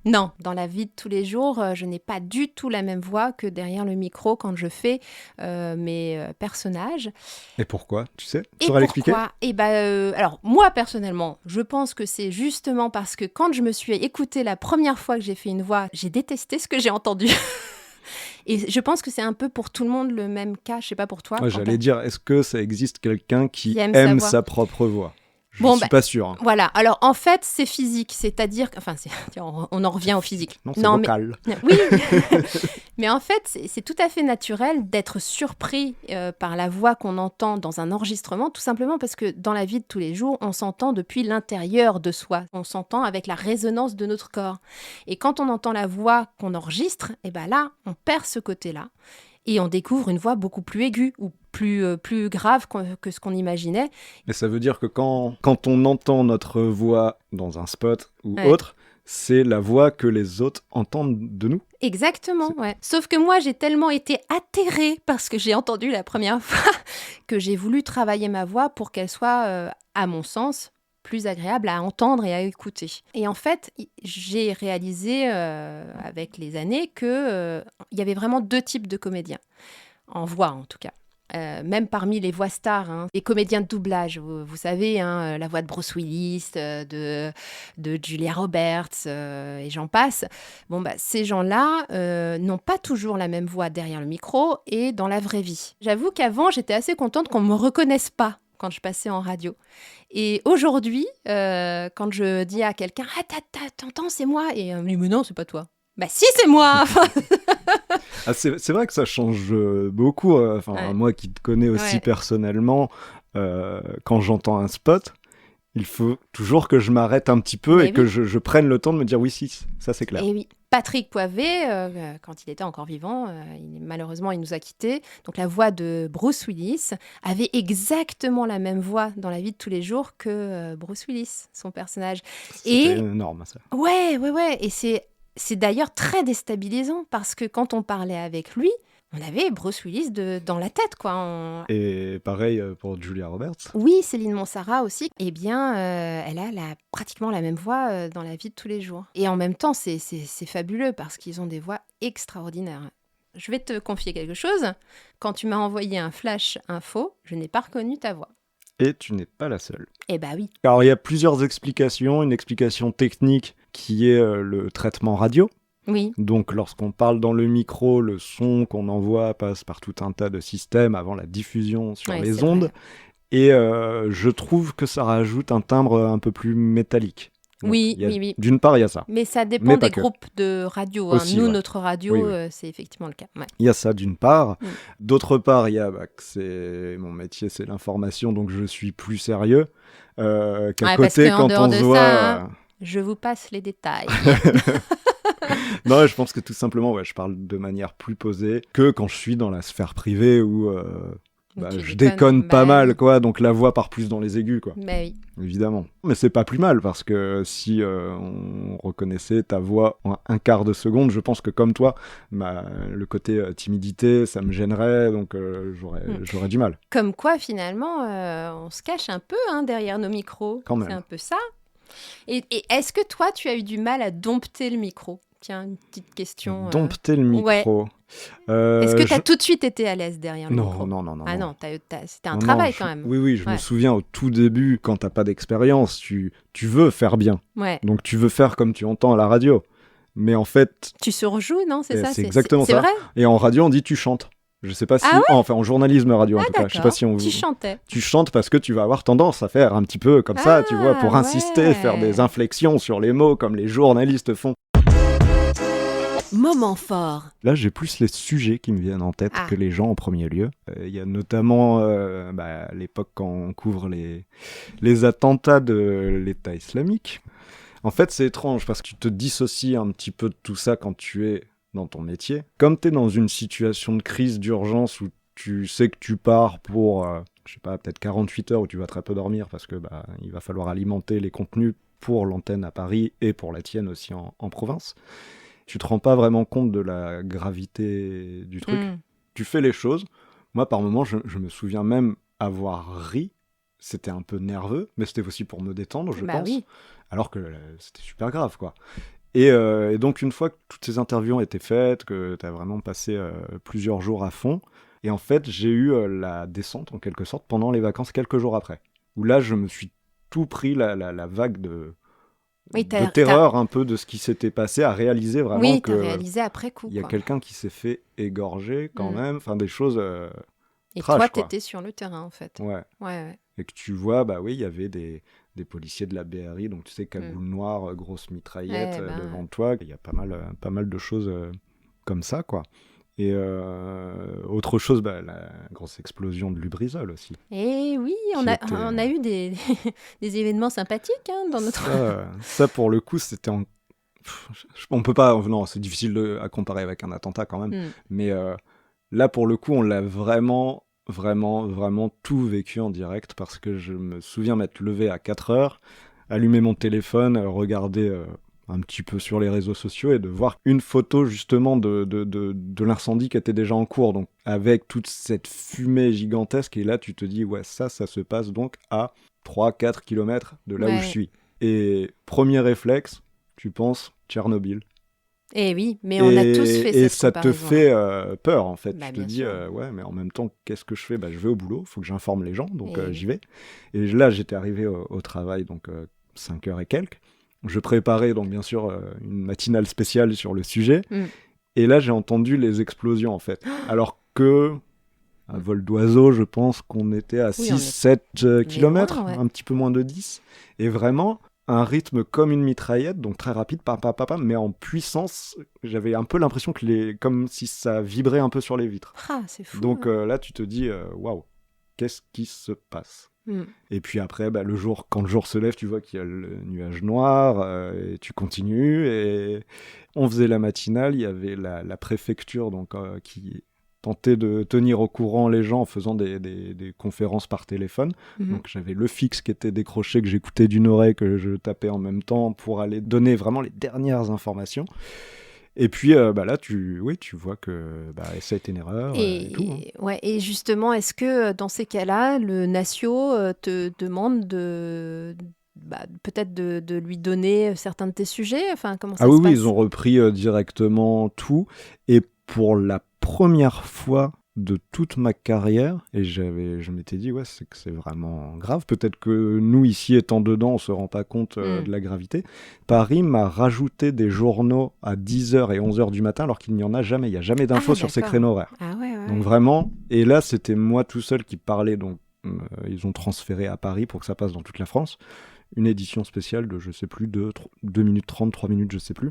Non, dans la vie de tous les jours, je n'ai pas du tout la même voix que derrière le micro quand je fais mes personnages. Et pourquoi, tu sais? Tu Et saurais l'expliquer? pourquoi? Alors, moi, personnellement, je pense que c'est justement parce que quand je me suis écoutée la première fois que j'ai fait une voix, j'ai détesté ce que j'ai entendu. Et je pense que c'est un peu pour tout le monde le même cas, je sais pas pour toi. Ouais, j'allais dire, est-ce que ça existe quelqu'un qui Qui aime aime sa voix. sa propre voix? Je Bon, suis pas sûr. Hein. Voilà, alors en fait, c'est physique, c'est-à-dire... Enfin, on en revient au physique. Non, c'est mais... vocal. Oui, mais en fait, c'est tout à fait naturel d'être surpris par la voix qu'on entend dans un enregistrement, tout simplement parce que dans la vie de tous les jours, on s'entend depuis l'intérieur de soi. On s'entend avec la résonance de notre corps. Et quand on entend la voix qu'on enregistre, et ben là, on perd ce côté-là. Et on découvre une voix beaucoup plus aiguë ou plus grave que ce qu'on imaginait. Mais ça veut dire que quand on entend notre voix dans un spot ou Ouais. autre, c'est la voix que les autres entendent de nous. Exactement, ouais. Sauf que moi, j'ai tellement été atterrée par ce que j'ai entendu la première fois que j'ai voulu travailler ma voix pour qu'elle soit, à mon sens, plus agréable à entendre et à écouter. Et en fait, j'ai réalisé avec les années que il y avait vraiment 2 types de comédiens, en voix en tout cas. Même parmi les voix stars, hein, les comédiens de doublage, vous savez, hein, la voix de Bruce Willis, de Julia Roberts, et j'en passe. Bon, bah, ces gens-là n'ont pas toujours la même voix derrière le micro et dans la vraie vie. J'avoue qu'avant, j'étais assez contente qu'on ne me reconnaisse pas quand je passais en radio. Et aujourd'hui, quand je dis à quelqu'un « Ah, t'entends, c'est moi !» Et « Mais non, c'est pas toi !» Bah si, c'est moi. Ah, c'est vrai que ça change beaucoup. Ouais. Moi qui te connais aussi Ouais. personnellement, quand j'entends un spot, il faut toujours que je m'arrête un petit peu Mais et que oui. je prenne le temps de me dire oui, si, ça c'est clair. Et oui, Patrick Poivet, quand il était encore vivant, malheureusement, il nous a quittés. Donc la voix de Bruce Willis avait exactement la même voix dans la vie de tous les jours que Bruce Willis, son personnage. C'était Et énorme ça. ouais. Et c'est d'ailleurs très déstabilisant parce que quand on parlait avec lui, on avait Bruce Willis dans la tête, quoi. Et pareil pour Julia Roberts. Oui, Céline Montserrat aussi. Eh bien, elle a pratiquement la même voix dans la vie de tous les jours. Et en même temps, c'est fabuleux parce qu'ils ont des voix extraordinaires. Je vais te confier quelque chose. Quand tu m'as envoyé un flash info, je n'ai pas reconnu ta voix. Et tu n'es pas la seule. Eh bah oui. Alors il y a plusieurs explications. Une explication technique qui est le traitement radio. Oui. Donc lorsqu'on parle dans le micro, le son qu'on envoie passe par tout un tas de systèmes avant la diffusion sur Ouais, les c'est ondes. vrai. Et je trouve que ça rajoute un timbre un peu plus métallique. Donc, Oui, il y a- oui. D'une part, il y a ça. Mais ça Mais dépend pas des que. groupes de radio. Hein. Aussi, Nous, ouais. notre radio, Oui, oui. c'est effectivement le cas. Ouais. Il y a ça d'une part. Mm. D'autre part, il y a que c'est mon métier, c'est l'information, donc je suis plus sérieux. Qu'à Ouais, parce côté, qu'en quand dehors on de se voit... ça, hein, je vous passe les détails. Non, je pense que tout simplement, je parle de manière plus posée que quand je suis dans la sphère privée où Tu je déconnes, déconne pas bah mal, oui. quoi. Donc la voix part plus dans les aigus, quoi. Mais oui. Évidemment. Mais c'est pas plus mal parce que si on reconnaissait ta voix en un quart de seconde, je pense que comme toi, le côté timidité, ça me gênerait, donc j'aurais du mal. Comme quoi, finalement, on se cache un peu hein, derrière nos micros. Quand même. C'est un peu ça. Et est-ce que toi, tu as eu du mal à dompter le micro? Tiens, une petite question. Dompter le micro. Est-ce que tu as tout de suite été à l'aise derrière le micro? Non. Ah non, c'était un Non, travail je- quand même. Oui, je me Ouais. souviens au tout début, quand t'as pas d'expérience, tu veux faire bien. Ouais. Donc tu veux faire comme tu entends à la radio. Mais en fait, Tu surjoues, non? C'est ça? c'est exactement c'est ça. vrai? Et en radio, on dit tu chantes. Je sais pas si... Ah ouais enfin, en journalisme radio, en Ah tout cas. Je sais pas d'accord. si on... Tu chantais. Tu chantes parce que tu vas avoir tendance à faire un petit peu comme ça, tu vois, pour Ah, insister, ouais. faire des inflexions sur les mots comme les journalistes font. Moment fort. Là, j'ai plus les sujets qui me viennent en tête Ah. que les gens en premier lieu. Il y a notamment à l'époque quand on couvre les attentats de l'État islamique. En fait, c'est étrange parce que tu te dissocies un petit peu de tout ça quand tu es dans ton métier. Comme tu es dans une situation de crise, d'urgence où tu sais que tu pars pour, je sais pas, peut-être 48 heures où tu vas très peu dormir parce que il va falloir alimenter les contenus pour l'antenne à Paris et pour la tienne aussi en province. Tu te rends pas vraiment compte de la gravité du truc. Mm. Tu fais les choses. Moi, par moments, je me souviens même avoir ri. C'était un peu nerveux, mais c'était aussi pour me détendre, je Bah pense. oui. Alors que c'était super grave, quoi. Et donc, une fois que toutes ces interviews ont été faites, que tu as vraiment passé plusieurs jours à fond, et en fait, j'ai eu la descente, en quelque sorte, pendant les vacances, quelques jours après. Où là, je me suis tout pris la vague de terreur un peu de ce qui s'était passé, à réaliser vraiment t'as que réalisé après coup. il y a quoi. quelqu'un qui s'est fait égorger quand même, enfin des choses Et trash, toi, quoi. t'étais sur le terrain, en fait. Ouais. Ouais. Et que tu vois, bah oui, il y avait des policiers de la BRI, donc tu sais, cagoule noire, grosse mitraillette devant toi. Il y a pas mal de choses comme ça, quoi. Et autre chose, bah, la grosse explosion de Lubrizol aussi. Et oui, on a eu des événements sympathiques dans notre... Ça, pour le coup, c'était on peut pas... Non, c'est difficile à comparer avec un attentat quand même. Mais là, pour le coup, on l'a vraiment tout vécu en direct, parce que je me souviens m'être levé à 4h, allumer mon téléphone, regarder un petit peu sur les réseaux sociaux et de voir une photo justement de l'incendie qui était déjà en cours, donc avec toute cette fumée gigantesque, et là tu te dis ouais, ça se passe donc à 3-4 km de là où je suis. Et premier réflexe, tu penses Tchernobyl. Eh oui, mais on a tous fait cette ça comparaison. te fait peur, en fait. Bah, tu te dis, ouais, mais en même temps, qu'est-ce que je fais ? Je vais au boulot, il faut que j'informe les gens, donc j'y vais. Et là, j'étais arrivé au travail, donc 5h et quelques. Je préparais, donc bien sûr, une matinale spéciale sur le sujet. Et là, j'ai entendu les explosions, en fait. Alors que, à vol d'oiseau, je pense qu'on était à 6-7 km, un petit peu moins de 10. Et vraiment... un rythme comme une mitraillette, donc très rapide, mais en puissance. J'avais un peu l'impression comme si ça vibrait un peu sur les vitres. Ah, c'est fou. Donc là, tu te dis, waouh, qu'est-ce qui se passe ? Et puis après, quand le jour se lève, tu vois qu'il y a le nuage noir, et tu continues. Et on faisait la matinale, il y avait la préfecture donc, qui tentait de tenir au courant les gens en faisant des conférences par téléphone. Donc j'avais le fixe qui était décroché, que j'écoutais d'une oreille, que je tapais en même temps pour aller donner vraiment les dernières informations. Et puis là, tu vois que ça a été une erreur et tout. Ouais, et justement, est-ce que dans ces cas-là, le Natio te demande peut-être de lui donner certains de tes sujets, enfin, comment ça se passe ? Oui, ils ont repris directement tout. Et pour la première fois de toute ma carrière, et je m'étais dit, ouais, c'est vraiment grave. Peut-être que nous, ici, étant dedans, on se rend pas compte de la gravité. Paris m'a rajouté des journaux à 10h et 11h du matin, alors qu'il n'y en a jamais. Il n'y a jamais d'infos sur ces créneaux horaires. Ah ouais. Donc vraiment, et là, c'était moi tout seul qui parlais. Donc, ils ont transféré à Paris pour que ça passe dans toute la France. Une édition spéciale de, je sais plus, 2 minutes 30, 3 minutes, je sais plus.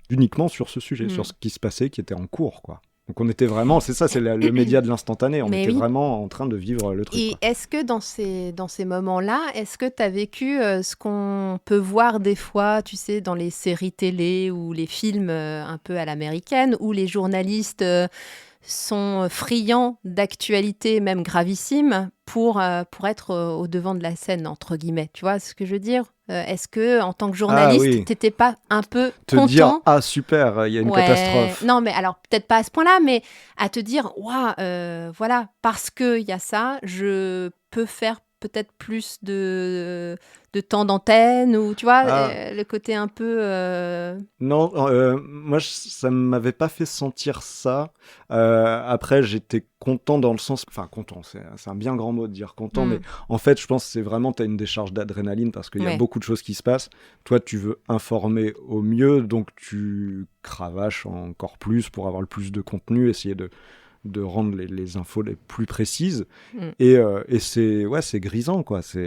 Uniquement sur ce sujet, sur ce qui se passait, qui était en cours, quoi. Donc on était vraiment, c'est ça, c'est le média de l'instantané, on était vraiment en train de vivre le truc. Et quoi. Est-ce que dans ces moments-là, est-ce que tu as vécu ce qu'on peut voir des fois, tu sais, dans les séries télé ou les films un peu à l'américaine, où les journalistes sont friands d'actualités même gravissimes pour être au devant de la scène, entre guillemets. Tu vois ce que je veux dire ? Est-ce que en tant que journaliste, t'étais pas un peu content ? Te dire, ah super, il y a une catastrophe. Non, mais alors peut-être pas à ce point-là, mais à te dire, waouh, voilà, parce qu'il y a ça, je peux faire peut-être plus de temps d'antenne, ou tu vois, le côté un peu... Non, moi, ça ne m'avait pas fait sentir ça. Après, j'étais content dans le sens... Enfin, content, c'est un bien grand mot de dire content, mais en fait, je pense que c'est vraiment, tu as une décharge d'adrénaline parce qu'il y a beaucoup de choses qui se passent. Toi, tu veux informer au mieux, donc tu cravaches encore plus pour avoir le plus de contenu, essayer de rendre les infos les plus précises. Et c'est grisant, quoi. Ça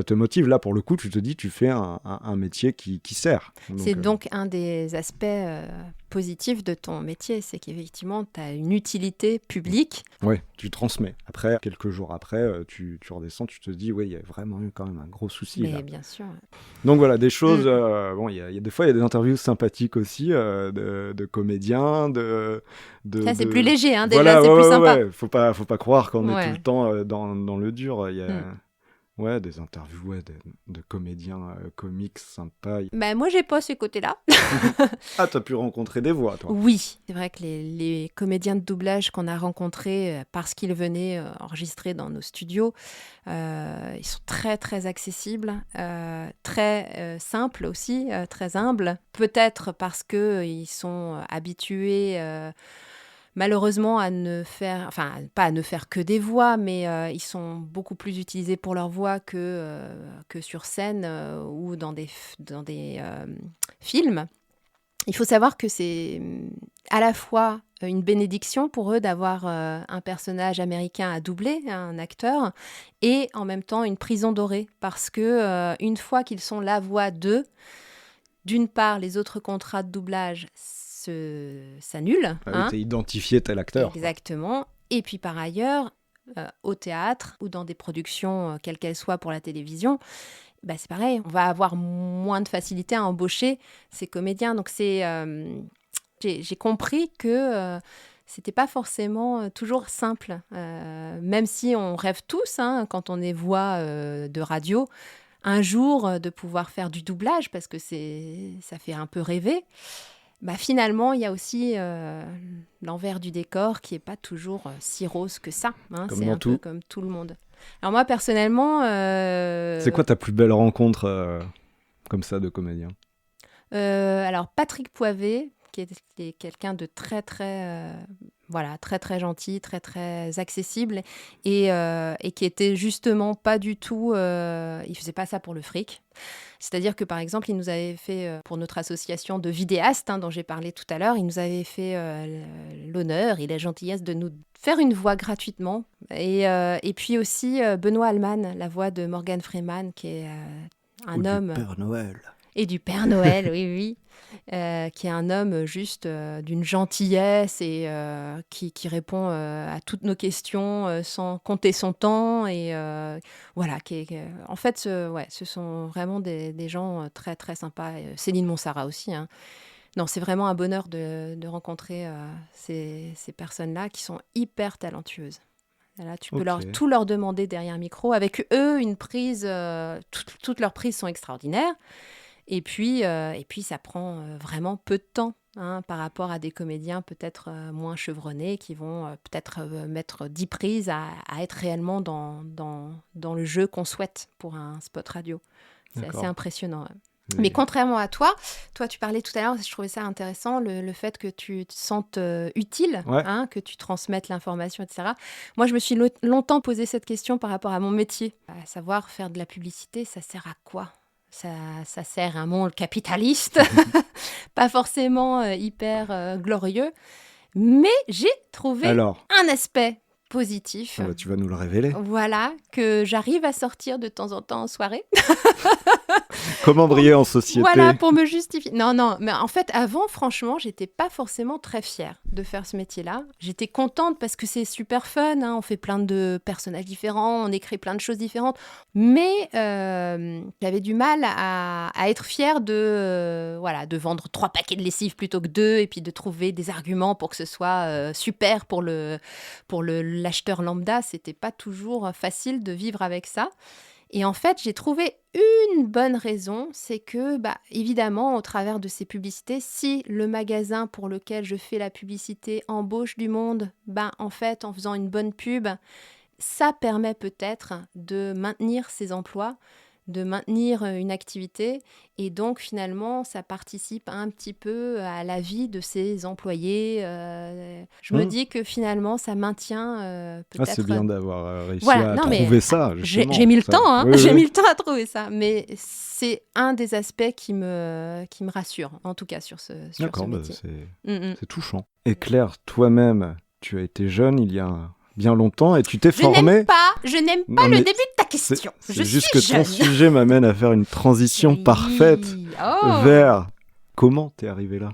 te motive. Là, pour le coup, tu te dis, tu fais un métier qui sert. C'est donc un des aspects positifs de ton métier, c'est qu'effectivement, tu as une utilité publique. Oui, tu transmets. Après, quelques jours après, tu redescends, tu te dis, oui, il y a vraiment eu quand même un gros souci. Mais là. bien sûr. Donc voilà, des choses... bon, il y a des fois, il y a des interviews sympathiques aussi, de comédiens, Ça, c'est plus léger, déjà, voilà, c'est plus sympa. Ouais. Faut pas croire qu'on est tout le temps dans le dur. Ouais, des interviews de comédiens comiques sympas. Bah, moi, j'ai pas ce côté-là. Ah, t'as pu rencontrer des voix, toi. Oui, c'est vrai que les comédiens de doublage qu'on a rencontrés parce qu'ils venaient enregistrer dans nos studios, ils sont très très accessibles, très simples aussi, très humbles. Peut-être parce qu'ils sont habitués malheureusement à ne faire, enfin pas à ne faire que des voix, mais ils sont beaucoup plus utilisés pour leur voix que sur scène ou dans des films. Il faut savoir que c'est à la fois une bénédiction pour eux d'avoir un personnage américain à doubler, un acteur, et en même temps une prison dorée, parce que une fois qu'ils sont la voix d'eux, d'une part, les autres contrats de doublage s'annulent. Ah oui, t'es identifié tel acteur. Exactement. Et puis par ailleurs, au théâtre ou dans des productions, quelles qu'elles soient pour la télévision, bah, c'est pareil, on va avoir moins de facilité à embaucher ces comédiens. Donc j'ai compris que c'était pas forcément toujours simple, même si on rêve tous, hein, quand on est voix de radio, un jour de pouvoir faire du doublage, parce que ça fait un peu rêver. Bah, finalement, il y a aussi l'envers du décor qui n'est pas toujours si rose que ça. Hein, comme c'est dans un tout. peu comme tout le monde. Alors moi, personnellement... C'est quoi ta plus belle rencontre comme ça de comédien? Alors, Patrick Poivet, qui est quelqu'un de très, très... très, très gentil, très, très accessible, et qui était justement pas du tout... il faisait pas ça pour le fric. C'est-à-dire que, par exemple, il nous avait fait, pour notre association de vidéastes, dont j'ai parlé tout à l'heure, il nous avait fait l'honneur et la gentillesse de nous faire une voix gratuitement. Et puis aussi Benoît Alman, la voix de Morgan Freeman, qui est un homme... Du Père Noël. Et du Père Noël, oui. Qui est un homme juste d'une gentillesse et qui répond à toutes nos questions sans compter son temps. Et voilà, en fait, ce sont vraiment des gens très, très sympas. Céline Monsara aussi. Hein. Non, c'est vraiment un bonheur de rencontrer ces personnes-là qui sont hyper talentueuses. Là, tu peux tout leur demander derrière un micro. Avec eux, une prise, toutes leurs prises sont extraordinaires. Et puis, ça prend vraiment peu de temps, hein, par rapport à des comédiens peut-être moins chevronnés qui vont peut-être mettre 10 prises à être réellement dans le jeu qu'on souhaite pour un spot radio. C'est assez impressionnant. Ouais. Mais contrairement à toi, tu parlais tout à l'heure, je trouvais ça intéressant, le fait que tu te sentes utile, hein, que tu transmettes l'information, etc. Moi, je me suis longtemps posé cette question par rapport à mon métier. À savoir, faire de la publicité, ça sert à quoi ? Ça sert à un monde capitaliste, pas forcément hyper glorieux, mais j'ai trouvé un aspect positif. Tu vas nous le révéler. Voilà, que j'arrive à sortir de temps en temps en soirée. Comment briller en société? Voilà, pour me justifier. Non, mais en fait, avant, franchement, j'étais pas forcément très fière de faire ce métier-là. J'étais contente parce que c'est super fun, hein, on fait plein de personnages différents, on écrit plein de choses différentes. Mais j'avais du mal à être fière de vendre 3 paquets de lessive plutôt que 2 et puis de trouver des arguments pour que ce soit super pour l'acheteur lambda. C'était pas toujours facile de vivre avec ça. Et en fait, j'ai trouvé une bonne raison, c'est que, évidemment, au travers de ces publicités, si le magasin pour lequel je fais la publicité embauche du monde, en fait, en faisant une bonne pub, ça permet peut-être de maintenir ses emplois, de maintenir une activité, et donc finalement, ça participe un petit peu à la vie de ses employés. Je me dis que finalement, ça maintient peut-être... c'est bien d'avoir réussi à trouver ça, justement. J'ai mis le temps, hein. Oui. J'ai mis le temps à trouver ça, mais c'est un des aspects qui me rassure, en tout cas sur ce métier. C'est touchant. Et Claire, toi-même, tu as été jeune il y a bien longtemps et tu t'es formée. Je n'aime pas le début de ta question. C'est juste que ton sujet m'amène à faire une transition parfaite vers comment t'es arrivée là.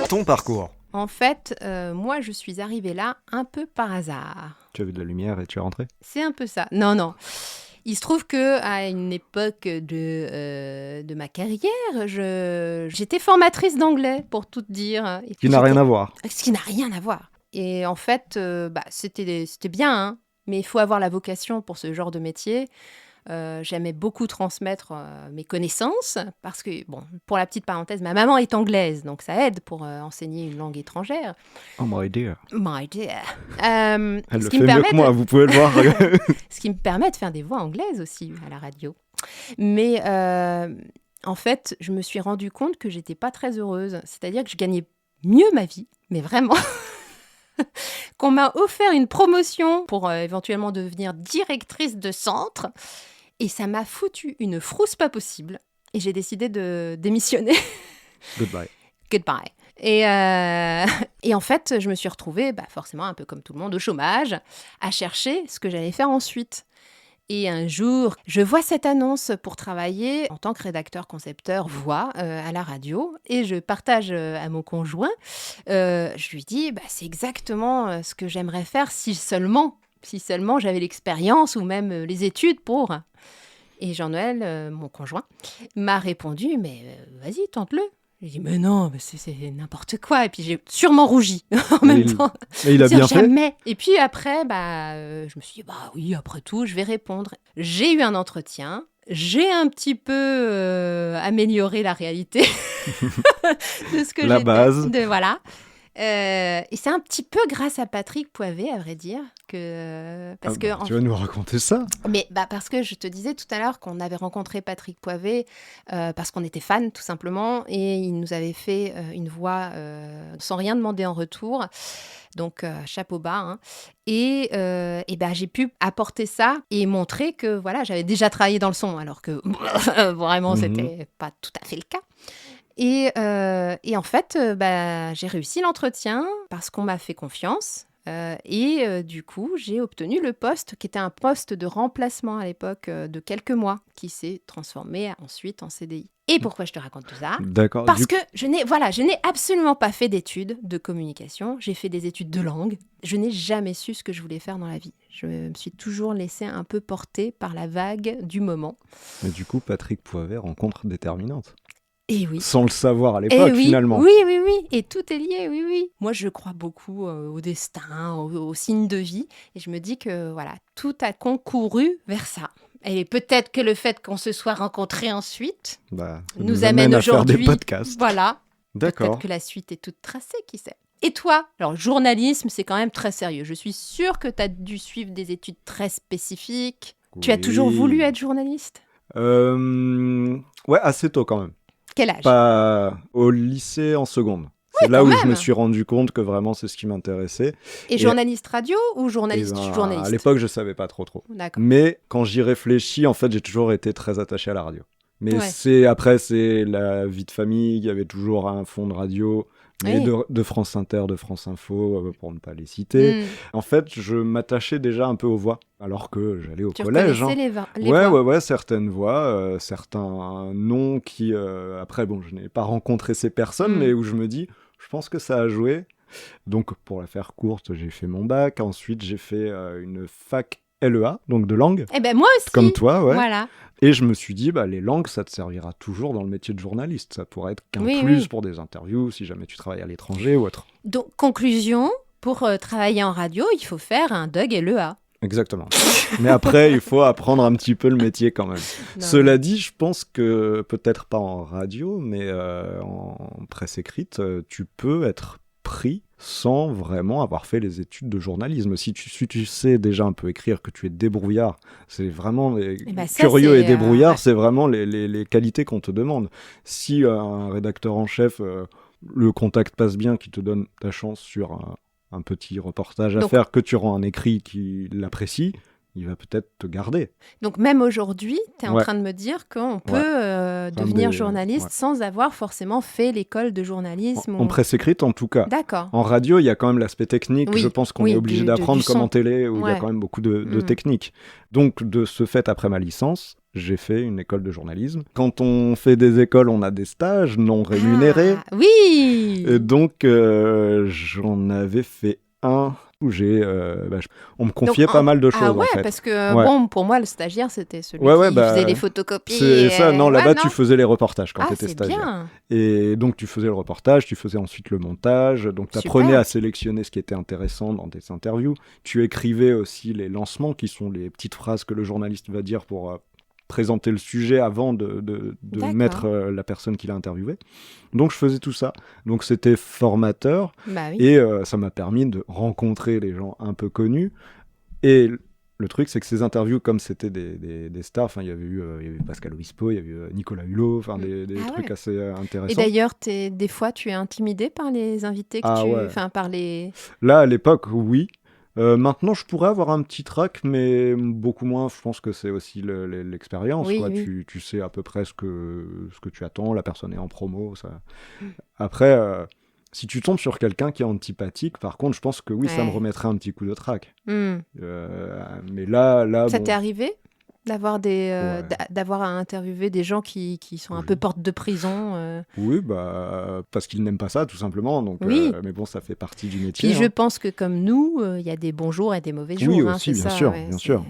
Ton parcours. En fait, moi, je suis arrivée là un peu par hasard. Tu as vu de la lumière et tu es rentrée? C'est un peu ça. Non. Il se trouve qu'à une époque de ma carrière, j'étais formatrice d'anglais, pour tout te dire. Ce qui n'a rien à voir. Ce qui n'a rien à voir. Et en fait, c'était bien, hein. Mais il faut avoir la vocation pour ce genre de métier. J'aimais beaucoup transmettre mes connaissances parce que, bon, pour la petite parenthèse, ma maman est anglaise, donc ça aide pour enseigner une langue étrangère. Oh my dear. My dear. Elle le fait mieux que moi, vous pouvez le voir. Ce qui me permet de faire des voix anglaises aussi à la radio. Mais en fait, je me suis rendu compte que j'étais pas très heureuse. C'est-à-dire que je gagnais mieux ma vie, mais vraiment. Qu'on m'a offert une promotion pour éventuellement devenir directrice de centre. Et ça m'a foutu une frousse pas possible. Et j'ai décidé de démissionner. Goodbye. Goodbye. Et en fait, je me suis retrouvée, forcément, un peu comme tout le monde, au chômage, à chercher ce que j'allais faire ensuite. Et un jour, je vois cette annonce pour travailler en tant que rédacteur-concepteur voix à la radio. Et je partage à mon conjoint. Je lui dis, c'est exactement ce que j'aimerais faire si seulement j'avais l'expérience ou même les études pour. Et Jean-Noël, mon conjoint, m'a répondu, mais vas-y, tente-le. J'ai dit, mais non, c'est n'importe quoi. Et puis j'ai sûrement rougi en même temps. Et il a bien fait. Et puis après, je me suis dit, oui, après tout, je vais répondre. J'ai eu un entretien. J'ai un petit peu amélioré la réalité de ce que la base. Voilà. Et c'est un petit peu grâce à Patrick Poivet, à vrai dire, que tu vas nous raconter ça. Mais parce que je te disais tout à l'heure qu'on avait rencontré Patrick Poivet parce qu'on était fans tout simplement, et il nous avait fait une voix sans rien demander en retour. Donc, chapeau bas. Hein. Et j'ai pu apporter ça et montrer que voilà, j'avais déjà travaillé dans le son, alors que vraiment, c'était pas tout à fait le cas. Et en fait, j'ai réussi l'entretien parce qu'on m'a fait confiance. Du coup, j'ai obtenu le poste qui était un poste de remplacement à l'époque de quelques mois qui s'est transformé ensuite en CDI. Et pourquoi je te raconte tout ça ? D'accord. Parce que je n'ai absolument pas fait d'études de communication. J'ai fait des études de langue. Je n'ai jamais su ce que je voulais faire dans la vie. Je me suis toujours laissée un peu porter par la vague du moment. Mais du coup, Patrick Poivet, rencontre déterminante. Et oui. Sans le savoir à l'époque, finalement. Oui. Et tout est lié, oui. Moi, je crois beaucoup au destin, aux signes de vie. Et je me dis que, voilà, tout a concouru vers ça. Et peut-être que le fait qu'on se soit rencontrés ensuite nous amène aujourd'hui à faire des podcasts. Voilà. D'accord. Peut-être que la suite est toute tracée, qui sait. Et toi ? Alors, journalisme, c'est quand même très sérieux. Je suis sûre que tu as dû suivre des études très spécifiques. Oui. Tu as toujours voulu être journaliste ? Ouais, assez tôt quand même. Quel âge ? Pas au lycée, en seconde. C'est là où je me suis rendu compte que vraiment c'est ce qui m'intéressait. Et journaliste radio ou journaliste ? À l'époque, je savais pas trop. D'accord. Mais quand j'y réfléchis, en fait, j'ai toujours été très attaché à la radio. Mais c'est la vie de famille, il y avait toujours un fond de radio, mais de France Inter, de France Info, pour ne pas les citer. En fait, je m'attachais déjà un peu aux voix, alors que j'allais au collège. Tu reconnaissais les voix. Ouais, certaines voix, certains noms qui... Après, je n'ai pas rencontré ces personnes, mais où je me dis, je pense que ça a joué. Donc, pour la faire courte, j'ai fait mon bac. Ensuite, j'ai fait une fac LEA, donc de langue. Eh ben moi aussi. Comme toi, ouais. Voilà. Et je me suis dit, les langues, ça te servira toujours dans le métier de journaliste. Ça pourrait être qu'un plus pour des interviews, si jamais tu travailles à l'étranger ou autre. Donc, conclusion, pour travailler en radio, il faut faire un DUG LEA. Exactement. Mais après, il faut apprendre un petit peu le métier quand même. Cela dit, je pense que, peut-être pas en radio, mais en presse écrite, tu peux être pris sans vraiment avoir fait les études de journalisme. Si tu sais déjà un peu écrire, que tu es débrouillard, c'est vraiment curieux et débrouillard, c'est vraiment les qualités qu'on te demande. Si un rédacteur en chef, le contact passe bien, qui te donne ta chance sur un petit reportage à faire, que tu rends un écrit qui l'apprécie, il va peut-être te garder. Donc même aujourd'hui, tu es en train de me dire qu'on peut devenir journaliste sans avoir forcément fait l'école de journalisme. En presse écrite, en tout cas. D'accord. En radio, il y a quand même l'aspect technique, je pense qu'on est obligé d'apprendre comme en télé, où il y a quand même beaucoup de technique. Donc de ce fait, après ma licence, j'ai fait une école de journalisme. Quand on fait des écoles, on a des stages non rémunérés. Oui. Et donc, j'en avais fait un où on me confiait pas mal de choses, Ah ouais, en fait. parce que Ouais. bon, pour moi, le stagiaire, c'était celui Ouais, qui bah, faisait les photocopies. C'est ça, non, là-bas, tu non. faisais les reportages quand Ah, tu étais c'est stagiaire. bien. Et donc, tu faisais le reportage, tu faisais ensuite le montage, donc tu apprenais Super. à sélectionner ce qui était intéressant dans tes interviews. Tu écrivais aussi les lancements, qui sont les petites phrases que le journaliste va dire pour présenter le sujet avant de D'accord. mettre la personne qu'il a interviewée. Donc, je faisais tout ça. Donc, c'était formateur. Bah oui. Et ça m'a permis de rencontrer des gens un peu connus. Et le truc, c'est que ces interviews, comme c'était des stars, il y avait eu Pascal Obispo, il y avait eu Nicolas Hulot, des Ah trucs ouais. assez Et intéressants. d'ailleurs, des fois, tu es intimidé par les invités que Ah ouais. Enfin, par les... Là, à l'époque, oui. Maintenant, je pourrais avoir un petit trac, mais beaucoup moins. Je pense que c'est aussi l'expérience. Oui, Quoi. oui. Tu sais à peu près ce que tu attends. La personne est en promo. Ça. Après, si tu tombes sur quelqu'un qui est antipathique, par contre, je pense que oui, ça me Ouais. remettrait un petit coup de trac. Hmm. Mais là Ça bon, t'est arrivé d'avoir Ouais. d'avoir à interviewer des gens qui sont un Oui. peu porte de prison Oui, parce qu'ils n'aiment pas ça, tout simplement. Donc, Oui. mais bon, ça fait partie du métier. Puis je hein. pense que comme nous, il y a des bons jours et des mauvais jours. Oui, hein, aussi, c'est bien ça, sûr, ouais, bien c'est- sûr.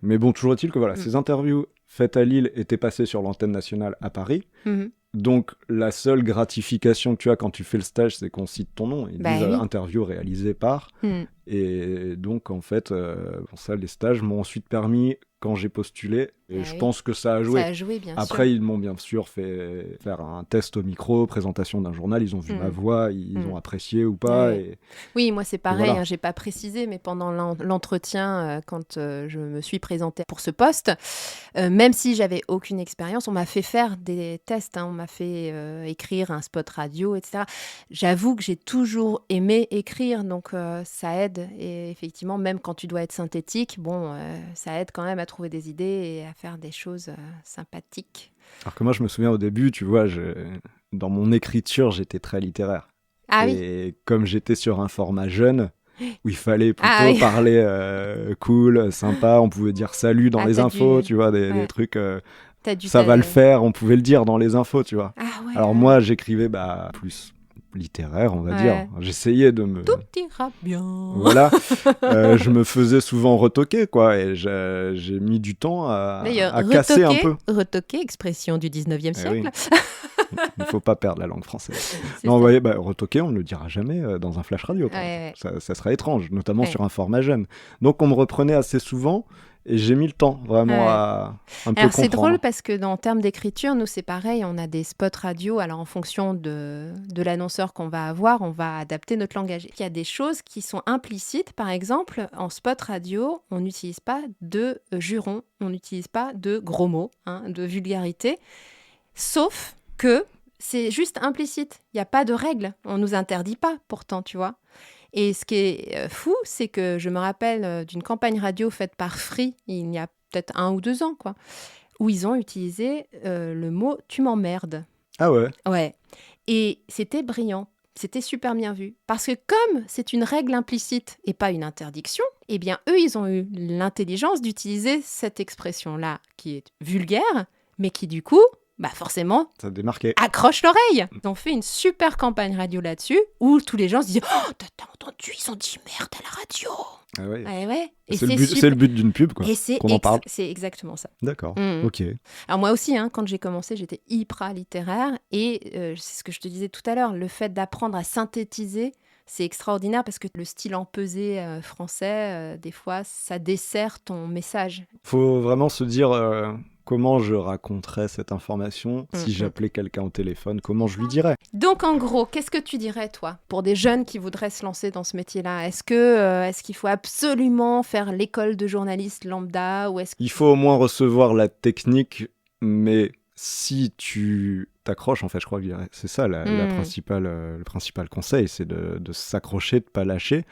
Mais bon, toujours est-il que voilà, Mm. ces interviews faites à Lille étaient passées sur l'antenne nationale à Paris. Mhm. Donc, la seule gratification que tu as quand tu fais le stage, c'est qu'on cite ton nom. Ils Bah disent oui. interview réalisée par. Mm. Et donc, en fait, pour ça, les stages m'ont ensuite permis, quand j'ai postulé, et Ah je oui. pense que ça a joué. Ça a joué, bien Après, sûr. ils m'ont bien sûr fait faire un test au micro, présentation d'un journal, ils ont vu Mm. ma voix, ils Mm. ont apprécié ou pas. Ouais. Et Oui, moi c'est pareil, voilà. hein, j'ai pas précisé, mais pendant l'entretien, quand je me suis présentée pour ce poste, même si j'avais aucune expérience, on m'a fait faire des tests, hein, on m'a fait écrire un spot radio, etc. J'avoue que j'ai toujours aimé écrire, donc ça aide. Et effectivement, même quand tu dois être synthétique, bon, ça aide quand même à trouver des idées et à faire des choses sympathiques. Alors que moi, je me souviens au début, tu vois, dans mon écriture, j'étais très littéraire. Ah oui, Et comme j'étais sur un format jeune, où il fallait plutôt Ah oui. parler cool, sympa, on pouvait dire salut dans Ah, les t'as infos, dû- tu vois, des ouais. trucs, t'as dû ça va le faire, on pouvait le dire dans les infos, tu vois. Ah ouais. Alors moi, j'écrivais plus littéraire, on va Ouais. dire. J'essayais de me... Tout ira bien. Voilà, je me faisais souvent retoquer, quoi, et j'ai mis du temps à D'ailleurs, casser un peu. retoquer, expression du 19e Eh oui. siècle. Il ne faut pas perdre la langue française. C'est Non, vous ça. voyez, retoquer, on ne le dira jamais dans un flash radio. par Ouais, exemple. Ça serait étrange, notamment Ouais. sur un format jeune. Donc, on me reprenait assez souvent et j'ai mis le temps vraiment Ouais. à un peu Alors c'est comprendre. drôle parce que en termes d'écriture, nous c'est pareil, on a des spots radio, alors en fonction de l'annonceur qu'on va avoir, on va adapter notre langage. Il y a des choses qui sont implicites, par exemple, en spot radio, on n'utilise pas de jurons, on n'utilise pas de gros mots, hein, de vulgarité, sauf que c'est juste implicite, il n'y a pas de règle, on nous interdit pas pourtant, tu vois. Et ce qui est fou, c'est que je me rappelle d'une campagne radio faite par Free, il y a peut-être 1 ou 2 ans, quoi, où ils ont utilisé le mot « tu m'emmerdes Ah ouais ». Ouais. Et c'était brillant, c'était super bien vu. Parce que comme c'est une règle implicite et pas une interdiction, eh bien, eux, ils ont eu l'intelligence d'utiliser cette expression-là, qui est vulgaire, mais qui, du coup, forcément, ça démarquait. accroche l'oreille. Ils ont fait une super campagne radio là-dessus où tous les gens se disaient « Oh, t'as entendu, ils ont dit merde à la radio !» Ah ouais. Ouais, ouais. Et C'est le but d'une pub, quoi. Et c'est qu'on en parle. c'est exactement ça. D'accord, Mhm. ok. Alors moi aussi, hein, quand j'ai commencé, j'étais hyper littéraire et c'est ce que je te disais tout à l'heure, le fait d'apprendre à synthétiser, c'est extraordinaire parce que le style empesé français, des fois, ça dessert ton message. Faut vraiment se dire comment je raconterais cette information si Mhm. j'appelais quelqu'un au téléphone, comment je lui dirais. Donc en gros, qu'est-ce que tu dirais toi pour des jeunes qui voudraient se lancer dans ce métier-là ? Est-ce qu'il faut absolument faire l'école de journaliste lambda ou est-ce Il faut au moins recevoir la technique, mais si tu t'accroches, en fait, je crois que c'est ça le principal conseil, c'est de s'accrocher, de pas lâcher.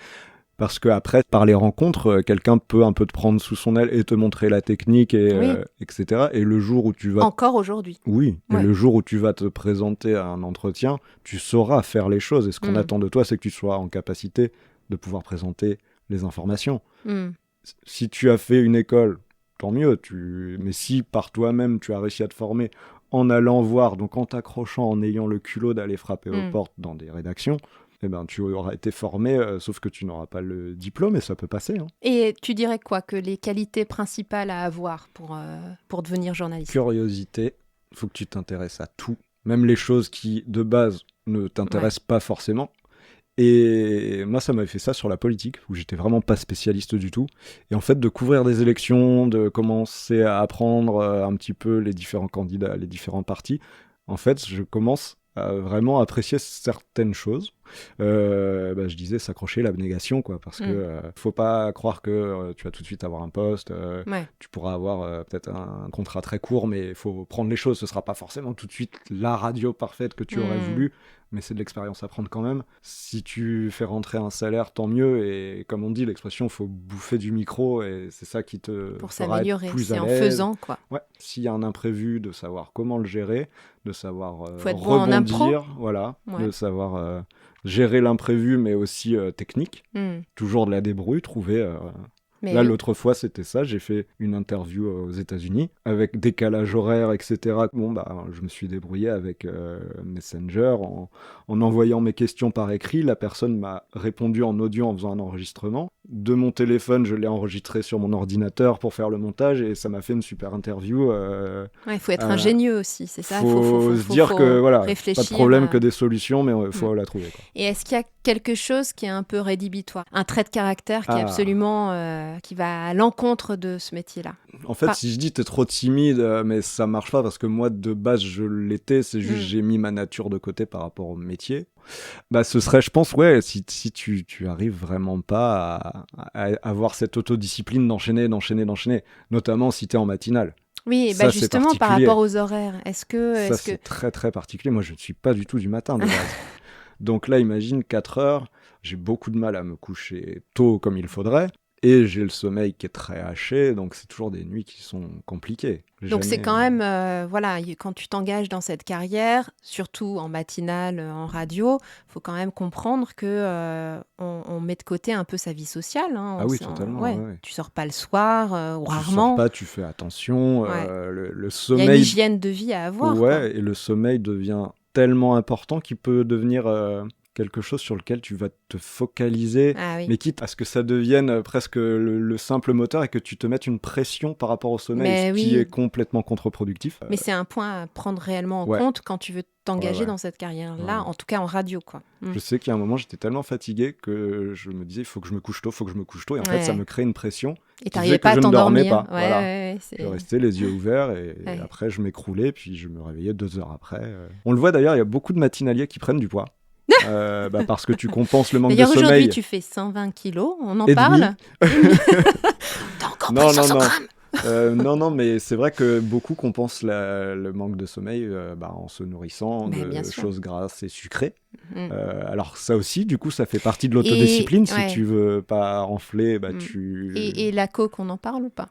Parce qu'après, par les rencontres, quelqu'un peut un peu te prendre sous son aile et te montrer la technique, Oui. etc. Et le jour où tu vas... encore aujourd'hui ? Oui, et Ouais. le jour où tu vas te présenter à un entretien, tu sauras faire les choses. Et ce qu'on Mm. attend de toi, c'est que tu sois en capacité de pouvoir présenter les informations. Hmm. Si tu as fait une école, tant mieux. Mais si par toi-même, tu as réussi à te former en allant voir, donc en t'accrochant, en ayant le culot d'aller frapper aux Mm. portes dans des rédactions, eh ben, tu auras été formé, sauf que tu n'auras pas le diplôme et ça peut passer. Hein. Et tu dirais quoi que les qualités principales à avoir pour devenir journaliste? Curiosité, il faut que tu t'intéresses à tout, même les choses qui, de base, ne t'intéressent pas forcément. Et moi, ça m'avait fait ça sur la politique, où j'étais vraiment pas spécialiste du tout. Et en fait, de couvrir des élections, de commencer à apprendre un petit peu les différents candidats, les différents partis, en fait, je commence à vraiment apprécier certaines choses. Je disais s'accrocher, l'abnégation, quoi, parce que faut pas croire que tu vas tout de suite avoir un poste. Tu pourras avoir peut-être un contrat très court, mais il faut prendre les choses. Ce sera pas forcément tout de suite la radio parfaite que tu aurais voulu, mais c'est de l'expérience à prendre quand même. Si tu fais rentrer un salaire, tant mieux. Et comme on dit, l'expression, faut bouffer du micro, et c'est ça qui te Pour fera s'améliorer, être plus c'est à en l'aise. faisant, quoi. Ouais, s'il y a un imprévu, de savoir comment le gérer, de savoir Faut être bon en impro. rebondir, voilà, de savoir gérer l'imprévu, mais aussi technique. Toujours de la débrouille, trouver... Mais Là, l'autre fois, c'était ça. J'ai fait une interview aux États-Unis avec décalage horaire, etc. Bon, je me suis débrouillé avec Messenger en envoyant mes questions par écrit. La personne m'a répondu en audio en faisant un enregistrement. De mon téléphone, je l'ai enregistré sur mon ordinateur pour faire le montage et ça m'a fait une super interview. il faut être ingénieux aussi, c'est ça. Faut se dire que voilà, pas réfléchir de problème que des solutions, mais il faut la trouver. Quoi. Et est-ce qu'il y a quelque chose qui est un peu rédhibitoire, un trait de caractère qui est absolument qui va à l'encontre de ce métier-là? En fait, si je dis t'es trop timide, mais ça marche pas parce que moi de base je l'étais, c'est juste j'ai mis ma nature de côté par rapport au métier. Ce serait, je pense, si tu arrives vraiment pas à avoir cette autodiscipline d'enchaîner, notamment si t'es en matinale. Oui, ça, justement par rapport aux horaires, c'est très très particulier. Moi, je ne suis pas du tout du matin de base. Donc là, imagine 4 heures, j'ai beaucoup de mal à me coucher tôt comme il faudrait. Et j'ai le sommeil qui est très haché, donc c'est toujours des nuits qui sont compliquées. Donc c'est quand même, quand tu t'engages dans cette carrière, surtout en matinale, en radio, il faut quand même comprendre que on met de côté un peu sa vie sociale. Hein, oui, totalement. Ouais. Tu sors pas le soir, ou rarement. Tu sors pas, tu fais attention. Le sommeil... Il y a une hygiène de vie à avoir. Ouais, et le sommeil devient tellement important qu'il peut devenir... quelque chose sur lequel tu vas te focaliser, mais quitte à ce que ça devienne presque le simple moteur et que tu te mettes une pression par rapport au sommeil, qui est complètement contre-productif. Mais c'est un point à prendre réellement en compte quand tu veux t'engager dans cette carrière-là, en tout cas en radio, quoi. Je sais qu'il y a un moment, j'étais tellement fatigué que je me disais, il faut que je me couche tôt, et en fait, ça me crée une pression. Et t'arrivais pas à t'endormir. Je ne dormais pas. Je restais les yeux ouverts et après, je m'écroulais, puis je me réveillais 2 heures après. On le voit d'ailleurs, il y a beaucoup de matinaliers qui prennent du pois. Parce que tu compenses le manque de sommeil. D'ailleurs, aujourd'hui, tu fais 120 kilos, on en parle. T'as encore pris 500 grammes. Non, mais c'est vrai que beaucoup compensent le manque de sommeil en se nourrissant de choses grasses et sucrées. Alors ça aussi, du coup, ça fait partie de l'autodiscipline. Si tu veux pas enfler, tu... Et la coke, on en parle ou pas?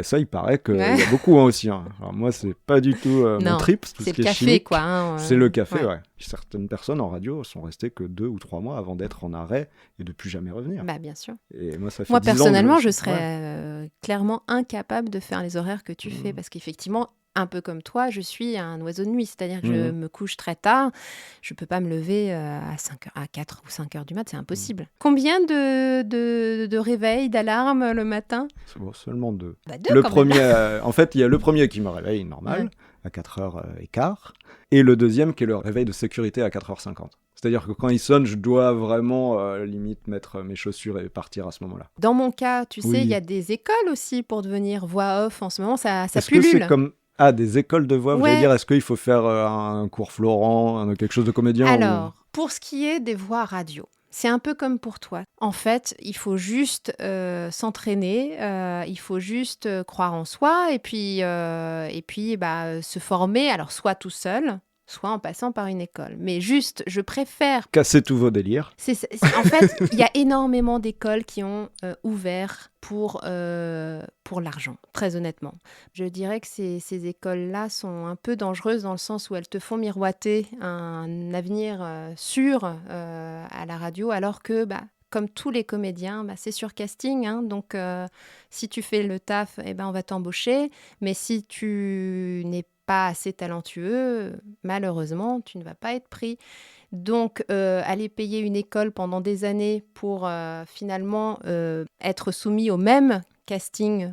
Ça, il paraît qu'il y a beaucoup aussi. Hein. Alors moi, c'est pas du tout mon trip. Tout c'est ce qui le café, chimique, quoi. Hein, c'est le café, Certaines personnes en radio sont restées que 2 ou 3 mois avant d'être en arrêt et de plus jamais revenir. Bien sûr. Et moi, ça fait 10 personnellement, ans je serais clairement incapable de faire les horaires que tu fais parce qu'effectivement, un peu comme toi, je suis un oiseau de nuit, c'est-à-dire que je me couche très tard, je peux pas me lever à 4 ou 5 heures du mat, c'est impossible. Combien de réveils, d'alarmes le matin? Seulement 2. 2 le premier, en fait, il y a le premier qui me réveille normal, à 4h15, et le deuxième qui est le réveil de sécurité à 4h50. C'est-à-dire que quand il sonne, je dois vraiment, limite, mettre mes chaussures et partir à ce moment-là. Dans mon cas, tu sais, il y a des écoles aussi pour devenir voix off. En ce moment, ça Est-ce pullule. Que c'est comme... des écoles de voix, vous allez dire, est-ce qu'il faut faire un cours Florent, quelque chose de comédien? Alors, pour ce qui est des voix radio, c'est un peu comme pour toi. En fait, il faut juste s'entraîner, il faut juste croire en soi et puis se former, alors soit tout seul, soit en passant par une école. Mais juste, je préfère... Casser tous vos délires. En fait, il y a énormément d'écoles qui ont ouvert pour l'argent, très honnêtement. Je dirais que ces écoles-là sont un peu dangereuses dans le sens où elles te font miroiter un avenir sûr à la radio, alors que... comme tous les comédiens, c'est sur casting. Hein, donc, si tu fais le taf, on va t'embaucher. Mais si tu n'es pas assez talentueux, malheureusement, tu ne vas pas être pris. Donc, aller payer une école pendant des années pour finalement être soumis au même casting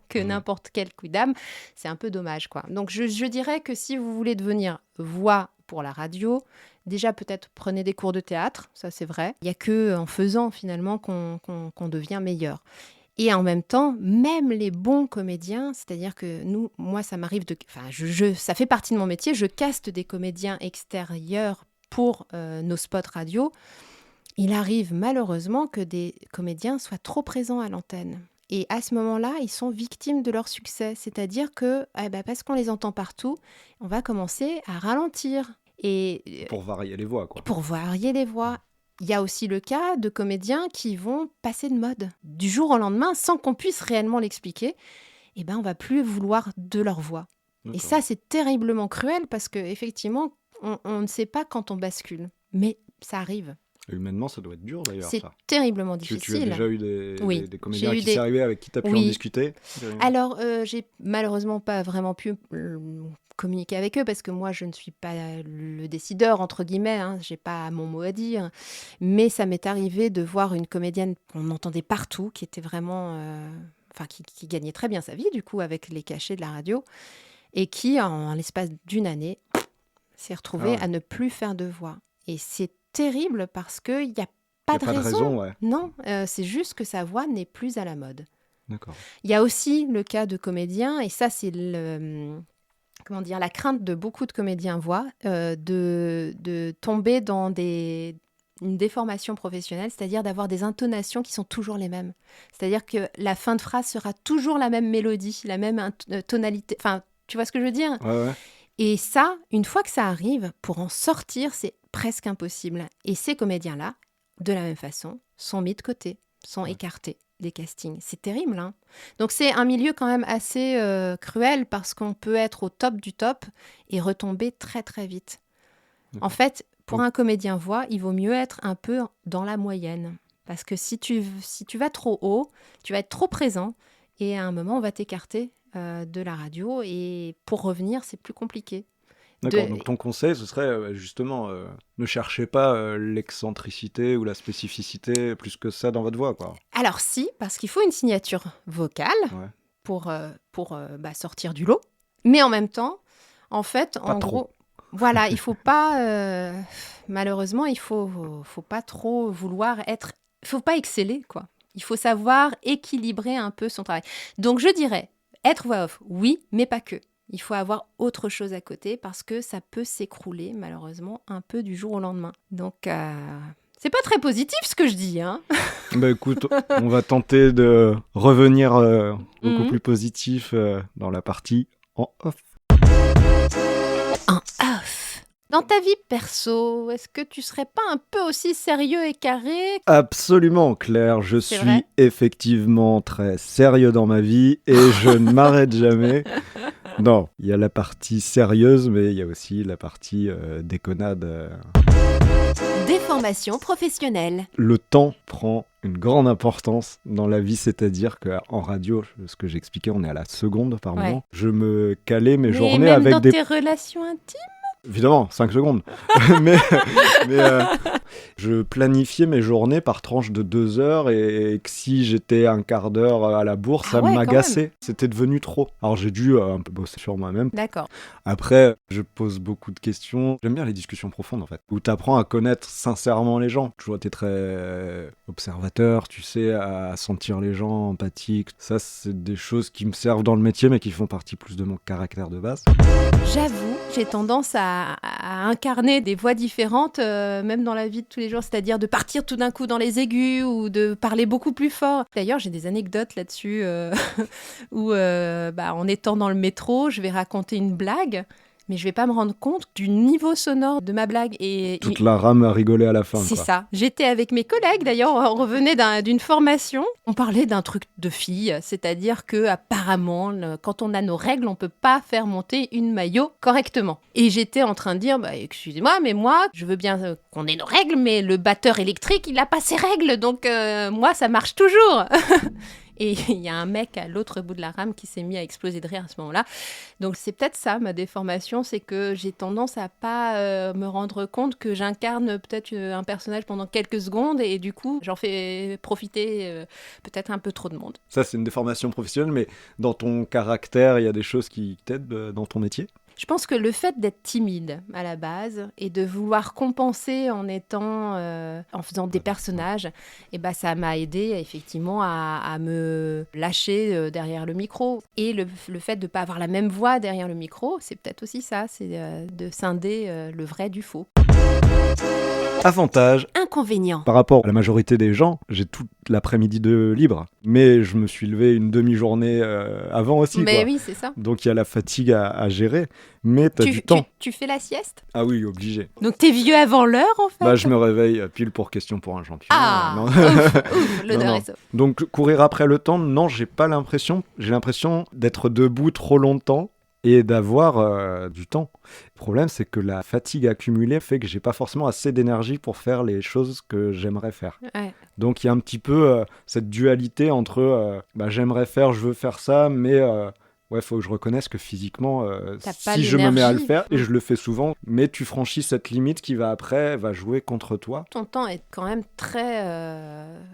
que n'importe quel quidam, c'est un peu dommage, quoi. Donc, je dirais que si vous voulez devenir voix pour la radio, déjà peut-être prenez des cours de théâtre, ça c'est vrai. Il n'y a que en faisant finalement qu'on devient meilleur. Et en même temps, même les bons comédiens, c'est-à-dire que moi ça m'arrive ça fait partie de mon métier, je caste des comédiens extérieurs pour nos spots radio. Il arrive malheureusement que des comédiens soient trop présents à l'antenne. Et à ce moment-là, ils sont victimes de leur succès. C'est-à-dire que, parce qu'on les entend partout, on va commencer à ralentir. Pour varier les voix, quoi. Pour varier les voix. Il y a aussi le cas de comédiens qui vont passer de mode. Du jour au lendemain, sans qu'on puisse réellement l'expliquer, on va plus vouloir de leur voix. D'accord. Et ça, c'est terriblement cruel parce qu'effectivement, on ne sait pas quand on bascule. Mais ça arrive. Humainement, ça doit être dur d'ailleurs. C'est terriblement difficile. Tu as déjà eu des comédiens qui s'y arrivaient avec qui tu as pu en discuter? Alors, j'ai malheureusement pas vraiment pu communiquer avec eux parce que moi, je ne suis pas le décideur, entre guillemets. J'ai pas mon mot à dire. Mais ça m'est arrivé de voir une comédienne qu'on entendait partout, qui était vraiment... qui gagnait très bien sa vie, du coup, avec les cachets de la radio, et qui, en l'espace d'une année, s'est retrouvée à ne plus faire de voix. Et c'est terrible parce qu'il n'y a pas de raison. Ouais. Non, c'est juste que sa voix n'est plus à la mode. D'accord. Il y a aussi le cas de comédiens, et ça c'est la crainte de beaucoup de comédiens voix, de tomber dans une déformation professionnelle, c'est-à-dire d'avoir des intonations qui sont toujours les mêmes. C'est-à-dire que la fin de phrase sera toujours la même mélodie, la même tonalité. Enfin, tu vois ce que je veux dire ? Ouais. Et ça, une fois que ça arrive, pour en sortir, c'est presque impossible. Et ces comédiens-là, de la même façon, sont mis de côté, sont écartés des castings. C'est terrible, hein ? Donc c'est un milieu quand même assez cruel parce qu'on peut être au top du top et retomber très très vite. En fait, pour un comédien voix, il vaut mieux être un peu dans la moyenne. Parce que si tu vas trop haut, tu vas être trop présent et à un moment, on va t'écarter de la radio et pour revenir, c'est plus compliqué. D'accord, donc ton conseil, ce serait justement, ne cherchez pas l'excentricité ou la spécificité plus que ça dans votre voix, quoi. Alors si, parce qu'il faut une signature vocale pour sortir du lot, mais en même temps, en fait, pas en trop. Gros, voilà, il faut pas, malheureusement, il faut pas trop vouloir être, il faut pas exceller, quoi. Il faut savoir équilibrer un peu son travail. Donc je dirais, être voix off, oui, mais pas que. Il faut avoir autre chose à côté parce que ça peut s'écrouler, malheureusement, un peu du jour au lendemain. Donc, c'est pas très positif ce que je dis, hein. Écoute, on va tenter de revenir beaucoup plus positif dans la partie en off. En off. Dans ta vie perso, est-ce que tu serais pas un peu aussi sérieux et carré ? Absolument, Claire. Je C'est suis vrai effectivement très sérieux dans ma vie et je ne m'arrête jamais. Non, il y a la partie sérieuse, mais il y a aussi la partie déconnade. Déformation professionnelle. Le temps prend une grande importance dans la vie, c'est-à-dire qu'en radio, ce que j'expliquais, on est à la seconde par moment. Je me calais mes journées même avec dans des... tes relations intimes ? Évidemment, 5 secondes. mais je planifiais mes journées par tranche de 2 heures et que si j'étais un quart d'heure à la bourre, ça m'agaçait. C'était devenu trop. Alors j'ai dû un peu bosser sur moi-même. D'accord. Après, je pose beaucoup de questions. J'aime bien les discussions profondes en fait, où tu apprends à connaître sincèrement les gens. Tu vois, t'es très observateur, tu sais, à sentir les gens, empathique. Ça, c'est des choses qui me servent dans le métier, mais qui font partie plus de mon caractère de base. J'avoue, j'ai tendance à incarner des voix différentes, même dans la vie de tous les jours, c'est-à-dire de partir tout d'un coup dans les aigus ou de parler beaucoup plus fort. D'ailleurs, j'ai des anecdotes là-dessus où, en étant dans le métro, je vais raconter une blague, mais je vais pas me rendre compte du niveau sonore de ma blague. Et toute la rame a rigolé à la fin. C'est quoi. ça. J'étais avec mes collègues, d'ailleurs, on revenait d'une formation. On parlait d'un truc de fille, c'est-à-dire que apparemment, quand on a nos règles, on peut pas faire monter une maillot correctement. Et j'étais en train de dire, excusez-moi, mais moi, je veux bien qu'on ait nos règles, mais le batteur électrique, il a pas ses règles, donc moi, ça marche toujours. Et il y a un mec à l'autre bout de la rame qui s'est mis à exploser de rire à ce moment-là. Donc c'est peut-être ça, ma déformation, c'est que j'ai tendance à pas me rendre compte que j'incarne peut-être un personnage pendant quelques secondes et du coup, j'en fais profiter peut-être un peu trop de monde. Ça, c'est une déformation professionnelle, mais dans ton caractère, il y a des choses qui t'aident dans ton métier? Je pense que le fait d'être timide à la base et de vouloir compenser en faisant des personnages, ça m'a aidé effectivement à me lâcher derrière le micro. Et le fait de ne pas avoir la même voix derrière le micro, c'est peut-être aussi ça, c'est de scinder le vrai du faux. Avantage. Inconvénient. Par rapport à la majorité des gens, j'ai toute l'après-midi de libre. Mais je me suis levé une demi-journée avant aussi. Mais quoi. oui, c'est ça. Donc il y a la fatigue à gérer. Mais t'as du temps. Tu fais la sieste ? Ah oui, obligé. Donc t'es vieux avant l'heure en fait ? Je me réveille pile pour question pour un champion. Ah, Non. ouf, l'odeur est sauve. Donc courir après le temps, non, j'ai pas l'impression. J'ai l'impression d'être debout trop longtemps et d'avoir du temps. Le problème, c'est que la fatigue accumulée fait que j'ai pas forcément assez d'énergie pour faire les choses que j'aimerais faire. Ouais. Donc il y a un petit peu cette dualité entre j'aimerais faire, je veux faire ça, mais faut que je reconnaisse que physiquement, si je me mets à le faire, et je le fais souvent, mais tu franchis cette limite qui va jouer contre toi. Ton temps est quand même très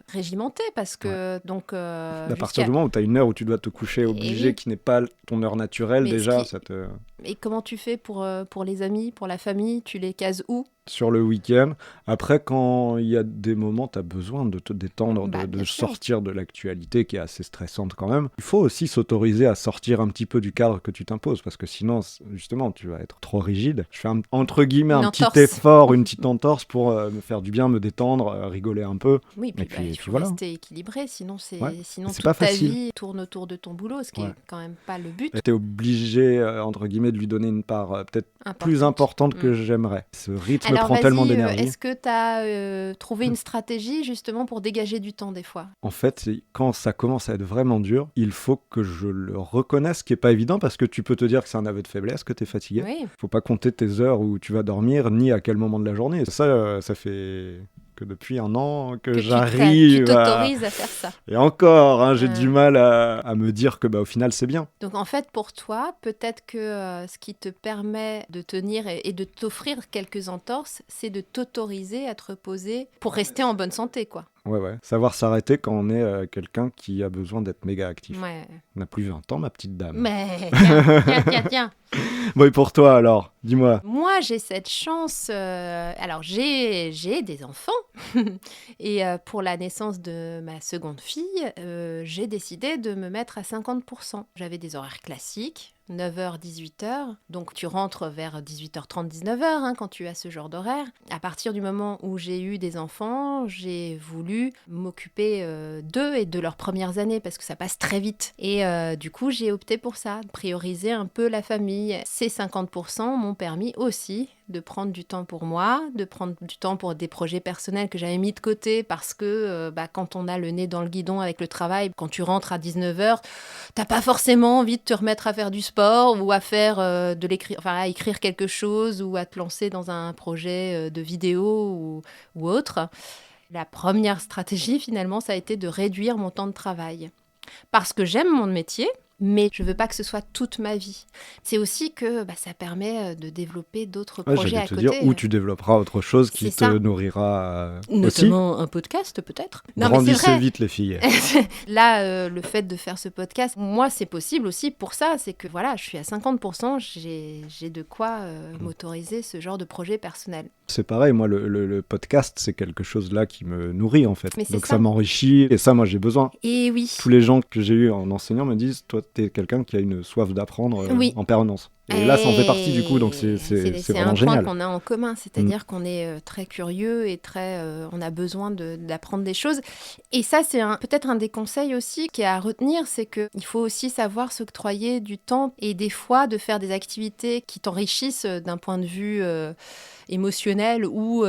régimenté parce que À partir du moment où tu as une heure où tu dois te coucher obligé, qui n'est pas ton heure naturelle, ça te... Et comment tu fais pour les amis, pour la famille ? Tu les cases où ? Sur le week-end. Après, quand il y a des moments, tu as besoin de te détendre, de sortir de l'actualité qui est assez stressante quand même. Il faut aussi s'autoriser à sortir un petit peu du cadre que tu t'imposes, parce que sinon, justement, tu vas être trop rigide. Je fais entre guillemets un petit effort, une petite entorse pour me faire du bien, me détendre, rigoler un peu. Oui, puis il faut rester équilibré, sinon toute pas ta facile. vie tourne autour de ton boulot, ce qui est quand même pas le but. Tu es obligé, entre guillemets, de lui donner une part peut-être plus importante que j'aimerais. Ce rythme prend tellement d'énergie. Est-ce que tu as trouvé une stratégie justement pour dégager du temps des fois ? En fait, quand ça commence à être vraiment dur, il faut que je le reconnaisse, ce qui n'est pas évident parce que tu peux te dire que c'est un aveu de faiblesse, que tu es fatigué. Il ne faut pas compter tes heures où tu vas dormir, ni à quel moment de la journée. Ça fait que depuis 1 an que j'arrive tu t'autorises à faire ça. Et encore, j'ai du mal à me dire que au final c'est bien. Donc en fait pour toi, peut-être que ce qui te permet de tenir et de t'offrir quelques entorses, c'est de t'autoriser à te reposer pour rester en bonne santé, quoi. Ouais. Savoir s'arrêter quand on est quelqu'un qui a besoin d'être méga actif. Ouais. On n'a plus 20 ans, ma petite dame. Mais tiens. Bon, et pour toi alors, dis-moi. Moi, j'ai cette chance. Alors, j'ai des enfants. Et pour la naissance de ma seconde fille, j'ai décidé de me mettre à 50%. J'avais des horaires classiques. 9h, 18h. Donc, tu rentres vers 18h30, 19h quand tu as ce genre d'horaire. À partir du moment où j'ai eu des enfants, j'ai voulu m'occuper d'eux et de leurs premières années parce que ça passe très vite. Et du coup, j'ai opté pour ça, prioriser un peu la famille. Ces 50% m'ont permis aussi de prendre du temps pour moi, de prendre du temps pour des projets personnels que j'avais mis de côté parce que quand on a le nez dans le guidon avec le travail, quand tu rentres à 19h, t'as pas forcément envie de te remettre à faire du sport ou à faire à écrire quelque chose ou à te lancer dans un projet de vidéo ou autre. La première stratégie, finalement, ça a été de réduire mon temps de travail. Parce que j'aime mon métier, mais je veux pas que ce soit toute ma vie. C'est aussi que ça permet de développer d'autres projets à côté. J'allais te dire où tu développeras autre chose qui te nourrira aussi. Notamment un podcast, peut-être. Grandissez vite, les filles. Là, le fait de faire ce podcast, moi, c'est possible aussi pour ça. C'est que voilà, je suis à 50%, j'ai de quoi m'autoriser ce genre de projet personnel. C'est pareil, moi, le podcast, c'est quelque chose là qui me nourrit, en fait. Donc ça m'enrichit, et ça, moi, j'ai besoin. Et oui. Tous les gens que j'ai eus en enseignant me disent, toi, t'es quelqu'un qui a une soif d'apprendre en permanence. Et là, ça en fait partie, du coup, donc c'est vraiment génial. C'est un point qu'on a en commun, c'est-à-dire qu'on est très curieux et on a besoin d'apprendre des choses. Et ça, c'est peut-être un des conseils aussi qui est à retenir, c'est qu'il faut aussi savoir s'octroyer du temps et des fois de faire des activités qui t'enrichissent d'un point de vue émotionnel ou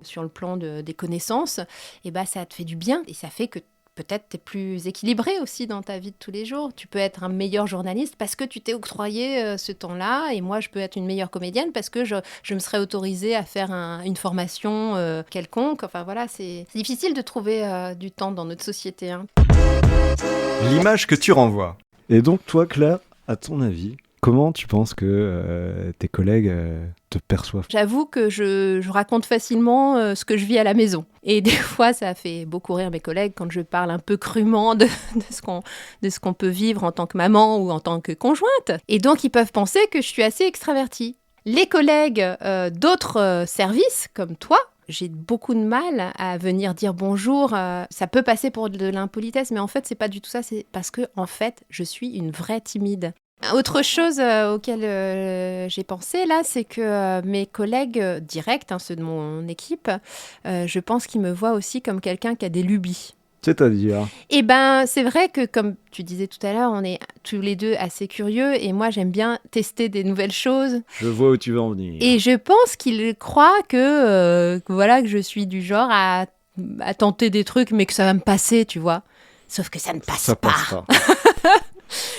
sur le plan des connaissances. Et ça te fait du bien et ça fait que peut-être tu es plus équilibré aussi dans ta vie de tous les jours. Tu peux être un meilleur journaliste parce que tu t'es octroyé ce temps-là, et moi je peux être une meilleure comédienne parce que je me serais autorisée à faire une formation quelconque. Enfin voilà, c'est difficile de trouver du temps dans notre société. Hein. L'image que tu renvoies. Et donc toi, Claire, à ton avis, comment tu penses que tes collègues te perçoivent ? J'avoue que je raconte facilement ce que je vis à la maison. Et des fois, ça fait beaucoup rire mes collègues quand je parle un peu crûment de ce qu'on peut vivre en tant que maman ou en tant que conjointe. Et donc, ils peuvent penser que je suis assez extravertie. Les collègues d'autres services, comme toi, j'ai beaucoup de mal à venir dire bonjour. Ça peut passer pour de l'impolitesse, mais en fait, c'est pas du tout ça. C'est parce que, en fait, je suis une vraie timide. Autre chose auquel j'ai pensé là, c'est que mes collègues directs, ceux de mon équipe, je pense qu'ils me voient aussi comme quelqu'un qui a des lubies. C'est-à-dire ? Eh ben, c'est vrai que, comme tu disais tout à l'heure, on est tous les deux assez curieux et moi, j'aime bien tester des nouvelles choses. Je vois où tu veux en venir. Et je pense qu'ils croient que je suis du genre à tenter des trucs, mais que ça va me passer, tu vois. Sauf que ça ne passe Ça pas. passe pas.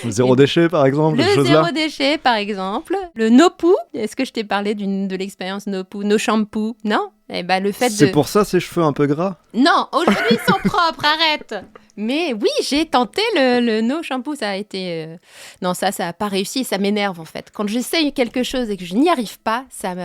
Le zéro déchet, par exemple, Le des choses là. zéro déchet, par exemple. Le no poo. Est-ce que je t'ai parlé de l'expérience no poo, no shampoo? Non? Eh ben, le fait C'est pour ça ces cheveux un peu gras ? Non, aujourd'hui ils sont propres, arrête. Mais oui, j'ai tenté le no shampoo, ça a été... Non, ça a pas réussi, ça m'énerve en fait. Quand j'essaye quelque chose et que je n'y arrive pas, ça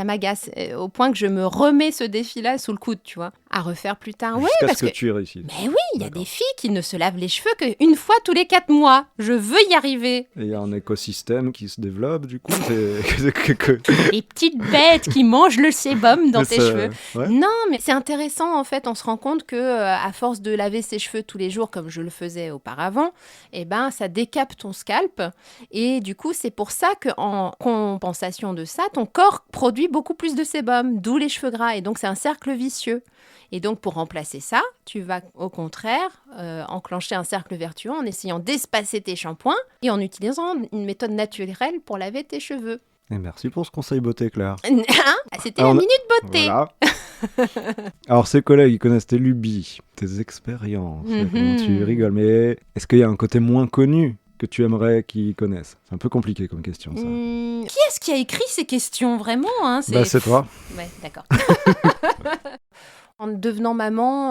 m'agace, au point que je me remets ce défi-là sous le coude, tu vois, à refaire plus tard. Oui, Jusqu'à parce ce que tu y réussisses. Mais oui, il y a des filles qui ne se lavent les cheveux qu'une fois tous les 4 mois. Je veux y arriver. Et il y a un écosystème qui se développe, du coup. Les petites bêtes qui mangent le sébum dans tes cheveux. Ouais. Non, mais c'est intéressant en fait. On se rend compte que à force de laver ses cheveux tous les jours comme je le faisais auparavant, eh ben ça décape ton scalp et du coup c'est pour ça que en compensation de ça, ton corps produit beaucoup plus de sébum, d'où les cheveux gras et donc c'est un cercle vicieux. Et donc pour remplacer ça, tu vas au contraire enclencher un cercle vertueux en essayant d'espacer tes shampoings et en utilisant une méthode naturelle pour laver tes cheveux. Et merci pour ce conseil beauté, Claire. C'était la minute beauté. Voilà. Alors, ces collègues, ils connaissent tes lubies, tes expériences. Tu rigoles, mais est-ce qu'il y a un côté moins connu que tu aimerais qu'ils connaissent ? C'est un peu compliqué comme question, ça. Qui est-ce qui a écrit ces questions, vraiment C'est toi. Ouais, d'accord. En devenant maman,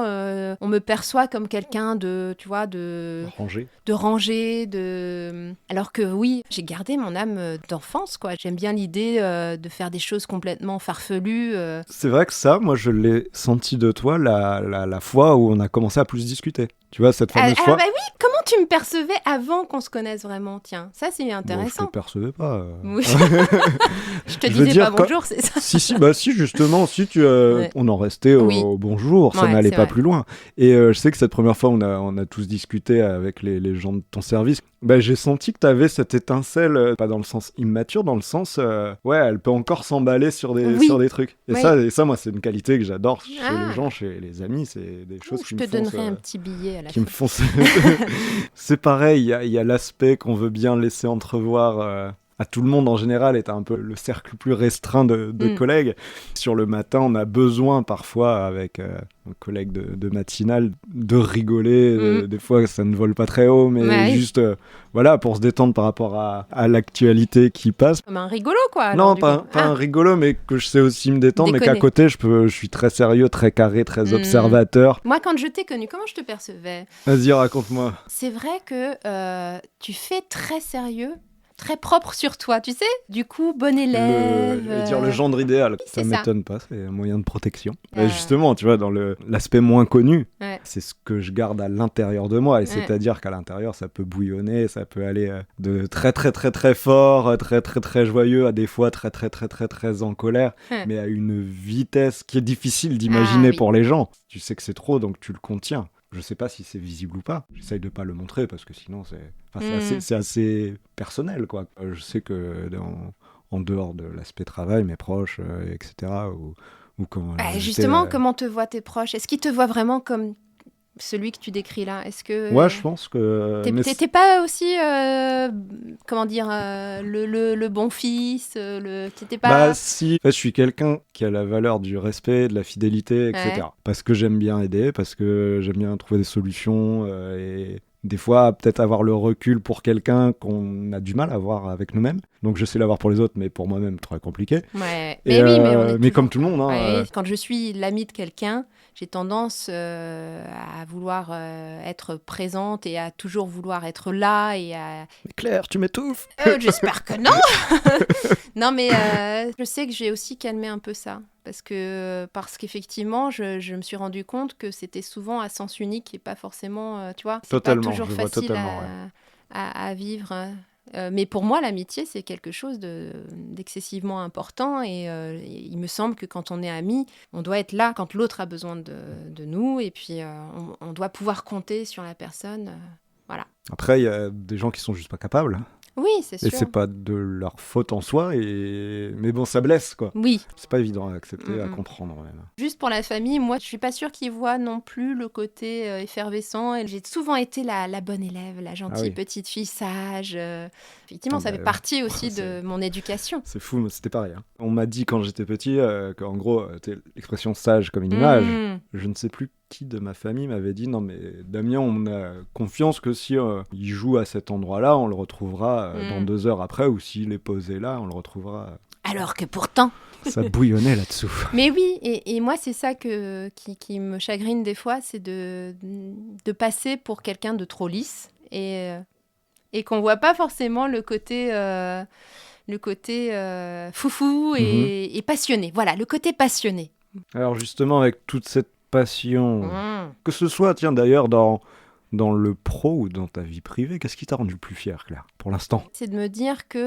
on me perçoit comme quelqu'un de rangé, alors que oui, j'ai gardé mon âme d'enfance, quoi. J'aime bien l'idée de faire des choses complètement farfelues. C'est vrai que ça, moi, je l'ai senti de toi la fois où on a commencé à plus discuter. Tu vois, cette fameuse fois. Bah oui, comment tu me percevais avant qu'on se connaisse vraiment ? Tiens, ça c'est intéressant. Bon, je te percevais pas. Oui. Je te disais pas bonjour, c'est ça. Si, justement, ouais. On en restait au bonjour, ça n'allait pas plus loin. Et je sais que cette première fois, on a tous discuté avec les gens de ton service. J'ai senti que tu avais cette étincelle, pas dans le sens immature, dans le sens, elle peut encore s'emballer sur des trucs. Et ça, moi, c'est une qualité que j'adore chez les gens, chez les amis, c'est des choses qui me font... Je te donnerai un petit billet à la fin. C'est pareil, il y a l'aspect qu'on veut bien laisser entrevoir... à tout le monde en général, est un peu le cercle plus restreint de collègues. Sur le matin, on a besoin parfois, avec un collègue de matinale, de rigoler. Des fois, ça ne vole pas très haut, mais juste pour se détendre par rapport à l'actualité qui passe. Comme un rigolo, quoi. Non, pas un rigolo, mais que je sais aussi me détendre, mais qu'à côté, je suis très sérieux, très carré, très observateur. Moi, quand je t'ai connu, comment je te percevais ? Vas-y, raconte-moi. C'est vrai que tu fais très sérieux, très propre sur toi, tu sais. Du coup, bon élève. Le gendre idéal. Ça m'étonne pas, c'est un moyen de protection. Justement, tu vois, dans l'aspect moins connu, c'est ce que je garde à l'intérieur de moi. Et c'est-à-dire qu'à l'intérieur, ça peut bouillonner, ça peut aller de très, très, très, très fort, très, très, très joyeux, à des fois très, très, très, très, très en colère, mais à une vitesse qui est difficile d'imaginer pour les gens. Tu sais que c'est trop, donc tu le contiens. Je sais pas si c'est visible ou pas. J'essaye de pas le montrer parce que sinon c'est assez personnel, quoi. Je sais que en dehors de l'aspect travail, mes proches, etc. Ou quand justement, comment te voient tes proches ? Est-ce qu'ils te voient vraiment comme celui que tu décris là. Est-ce que Ouais, je pense que... mais t'es pas aussi, comment dire, le bon fils, t'étais pas. Bah si, en fait, je suis quelqu'un qui a la valeur du respect, de la fidélité, etc. Ouais. Parce que j'aime bien aider, parce que j'aime bien trouver des solutions et des fois peut-être avoir le recul pour quelqu'un qu'on a du mal à avoir avec nous-mêmes. Donc je sais l'avoir pour les autres, mais pour moi-même très compliqué. Ouais. Et, Mais oui, mais on est mais toujours- comme tout le monde, hein, Ouais, quand je suis l'amie de quelqu'un, j'ai tendance à vouloir être présente et à toujours vouloir être là et à... Claire, tu m'étouffes. J'espère que non. Non, mais je sais que j'ai aussi calmé un peu ça. Parce qu'effectivement, je me suis rendu compte que c'était souvent à sens unique et pas forcément, tu vois, c'est Totalement, pas toujours je vois facile totalement, à vivre. Mais pour moi, l'amitié, c'est quelque chose d'excessivement important et il me semble que quand on est amis, on doit être là quand l'autre a besoin de nous et puis on doit pouvoir compter sur la personne. Voilà. Après, il y a des gens qui sont juste pas capables. Oui, c'est Et sûr. c'est pas de leur faute en soi. Mais bon, ça blesse, quoi. Oui. C'est pas évident à accepter, à Mhm. comprendre même. Juste pour la famille, moi, je suis pas sûre qu'ils voient non plus le côté effervescent. Et j'ai souvent été la bonne élève, la gentille oui. petite fille sage. Effectivement, Ah ça bah, fait partie aussi c'est- de mon éducation. C'est fou, mais c'était pareil. Hein. On m'a dit quand j'étais petit qu'en gros, l'expression sage comme une image. Mmh. Je ne sais plus qui de ma famille m'avait dit non, mais Damien, on a confiance que si il joue à cet endroit-là, on le retrouvera dans 2 heures après, ou s'il est posé là, on le retrouvera. Alors que pourtant. Ça bouillonnait là-dessous. Mais oui, et moi, c'est ça qui me chagrine des fois, c'est de passer pour quelqu'un de trop lisse et qu'on voit pas forcément le côté foufou et passionné. Voilà, le côté passionné. Alors justement, avec toute cette passion, Mmh. que ce soit, tiens d'ailleurs, dans le pro ou dans ta vie privée, qu'est-ce qui t'a rendu le plus fier, Claire, pour l'instant? C'est de me dire que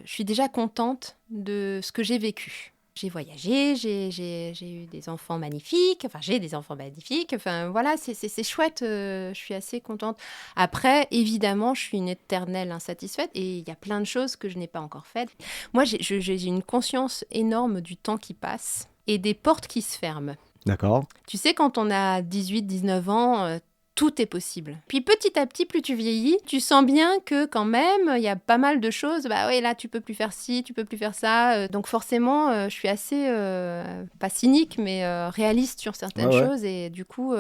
je suis déjà contente de ce que j'ai vécu. J'ai voyagé, j'ai eu des enfants magnifiques, enfin voilà, c'est chouette, je suis assez contente. Après, évidemment, je suis une éternelle insatisfaite et il y a plein de choses que je n'ai pas encore faites. Moi, j'ai une conscience énorme du temps qui passe et des portes qui se ferment. D'accord. Tu sais, quand on a 18, 19 ans, tout est possible. Puis petit à petit, plus tu vieillis, tu sens bien que quand même, il y a pas mal de choses. Bah ouais, là, tu peux plus faire ci, tu peux plus faire ça. Donc forcément, je suis assez, pas cynique, mais réaliste sur certaines Ouais. choses. Et du coup,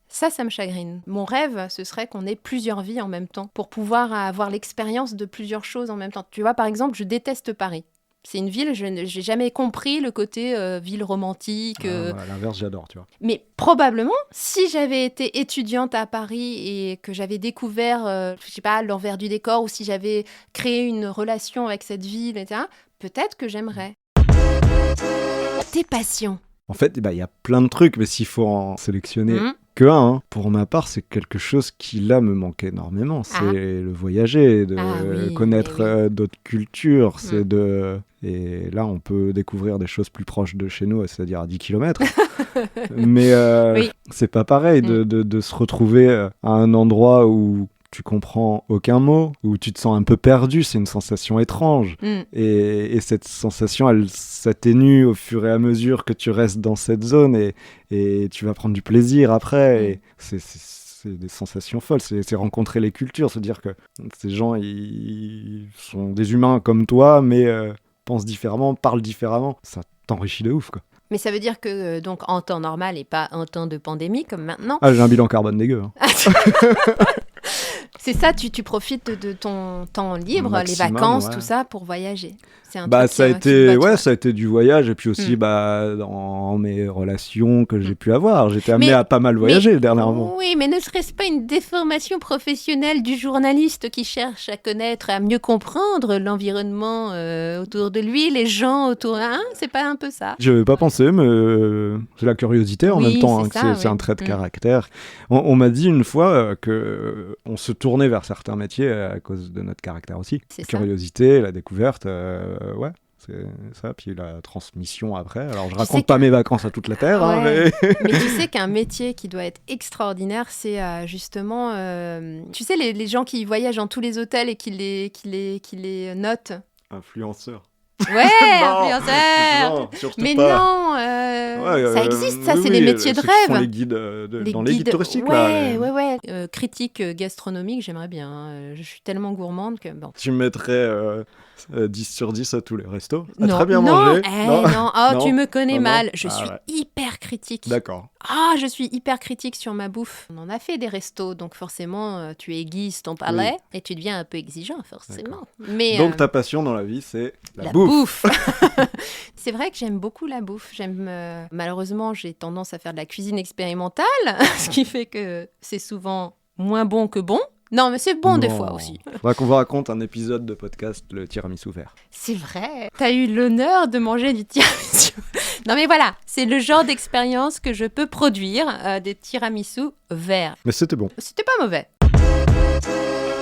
ça me chagrine. Mon rêve, ce serait qu'on ait plusieurs vies en même temps pour pouvoir avoir l'expérience de plusieurs choses en même temps. Tu vois, par exemple, je déteste Paris. C'est une ville, je n'ai jamais compris le côté ville romantique. À l'inverse, j'adore, tu vois. Mais probablement, si j'avais été étudiante à Paris et que j'avais découvert, je sais pas, l'envers du décor, ou si j'avais créé une relation avec cette ville, etc., peut-être que j'aimerais. Tes passions. En fait, il y a plein de trucs, mais s'il faut en sélectionner Mhm. que un, hein, pour ma part, c'est quelque chose qui, là, me manquait énormément. C'est le voyager, de oui, connaître mais oui. d'autres cultures. C'est Mm. de... Et là, on peut découvrir des choses plus proches de chez nous, c'est-à-dire à 10 km. Mais Oui. c'est pas pareil de se retrouver à un endroit où tu comprends aucun mot, où tu te sens un peu perdu, c'est une sensation étrange. Mm. Et cette sensation, elle s'atténue au fur et à mesure que tu restes dans cette zone et tu vas prendre du plaisir après. Et c'est des sensations folles, c'est rencontrer les cultures, se dire que ces gens, ils sont des humains comme toi, mais pensent différemment, parlent différemment. Ça t'enrichit de ouf, quoi. Mais ça veut dire que, donc, en temps normal et pas en temps de pandémie, comme maintenant, Ah, j'ai un bilan carbone dégueu. Hein. c'est ça, tu profites de ton temps libre, Maximum, les vacances, ouais. tout ça, pour voyager. C'est un Bah, truc ça a qui te été, botte, ouais, quoi. ça a été du voyage et puis aussi Mm. dans mes relations que j'ai pu avoir. J'étais amené Mais- à pas mal voyager dernièrement. Oui, mais ne serait-ce pas une déformation professionnelle du journaliste qui cherche à connaître, à mieux comprendre l'environnement autour de lui, les gens autour... Hein, c'est pas un peu ça? Je n'avais pas pensé, mais c'est la curiosité en Oui, même temps, c'est hein, que ça, c'est oui. un trait de Mm. caractère. On m'a dit une fois que on se tournait vers certains métiers à cause de notre caractère aussi. C'est La ça. curiosité, la découverte, ouais. C'est ça, puis la transmission après. Alors, je sais raconte que- pas mes vacances à toute la Terre, hein, Ouais. mais... Mais tu sais qu'un métier qui doit être extraordinaire, c'est justement... tu sais, les gens qui voyagent dans tous les hôtels et qui les notent. Influenceur. Ouais, Non, influenceur. non, surtout Mais pas. non, Ouais, ça existe, ça, oui, c'est oui, les métiers de ceux qui font rêve. les guides, dans les guides touristiques, ouais, là. ouais. Critique gastronomique, j'aimerais bien. Je suis tellement gourmande que bon. Tu mettrais 10 sur 10 à tous les restos. Non, Très bien non, mangé. non, oh, Non. tu me connais Non, non. mal. Je Ah, suis ouais. hyper critique. D'accord. Ah, je suis hyper critique sur ma bouffe. On en a fait des restos, donc forcément, tu aiguises ton palais et tu deviens un peu exigeant, forcément. Mais Donc ta passion dans la vie, c'est la la bouffe. C'est vrai que j'aime beaucoup la bouffe. Malheureusement, j'ai tendance à faire de la cuisine expérimentale, ce qui fait que c'est souvent moins bon que bon. Non, mais c'est bon des Non. fois aussi. Faudra qu'on vous raconte un épisode de podcast, le tiramisu vert. C'est vrai. T'as eu l'honneur de manger du tiramisu. Non, mais voilà, c'est le genre d'expérience que je peux produire, des tiramisu verts. Mais c'était bon. C'était pas mauvais.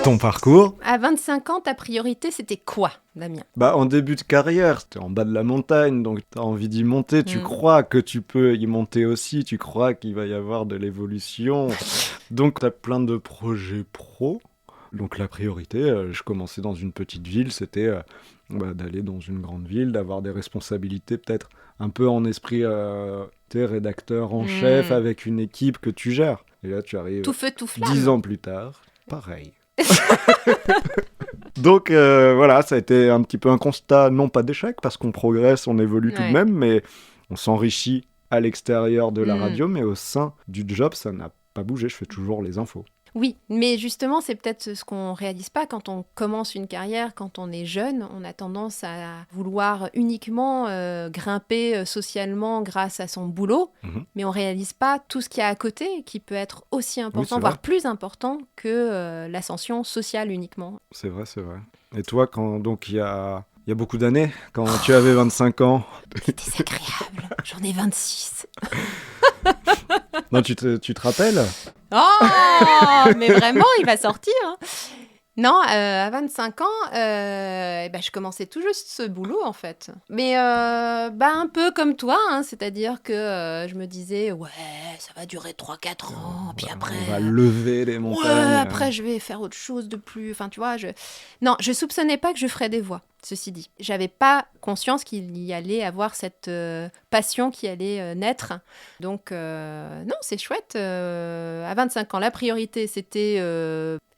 Ton parcours, À 25 ans, ta priorité, c'était quoi, Damien? en début de carrière, t'es en bas de la montagne, donc t'as envie d'y monter, tu Mm. crois que tu peux y monter aussi, tu crois qu'il va y avoir de l'évolution. Donc t'as plein de projets pro. Donc la priorité, je commençais dans une petite ville, c'était d'aller dans une grande ville, d'avoir des responsabilités peut-être un peu en esprit, t'es rédacteur en chef avec une équipe que tu gères. Et là tu arrives Tout feu, tout flamme. 10 ans plus tard, pareil. Donc voilà, ça a été un petit peu un constat, non pas d'échec, parce qu'on progresse, on évolue tout de Ouais. même, mais on s'enrichit à l'extérieur de la Mm. radio, mais au sein du job, ça n'a pas bougé, je fais toujours les infos. Oui, mais justement, c'est peut-être ce qu'on réalise pas quand on commence une carrière, quand on est jeune, on a tendance à vouloir uniquement grimper socialement grâce à son boulot, Mhm. mais on réalise pas tout ce qu'il y a à côté qui peut être aussi important, c'est voire vrai. plus important que l'ascension sociale uniquement. C'est vrai, c'est vrai. Et toi, donc il y a beaucoup d'années, quand tu avais 25 ans, C'est agréable, j'en ai 26. non, tu te rappelles? Oh, mais vraiment, il va sortir. Hein. Non, à 25 ans, je commençais tout juste ce boulot, en fait. Mais un peu comme toi, hein, c'est-à-dire que je me disais, ouais, ça va durer 3-4 ans, puis après... On va lever les montagnes. Ouais, après, je vais faire autre chose de plus... Enfin, tu vois, Non, je soupçonnais pas que je ferais des voix, ceci dit. J'avais pas conscience qu'il y allait avoir cette passion qui allait naître. Donc, non, c'est chouette. À 25 ans, la priorité, c'était...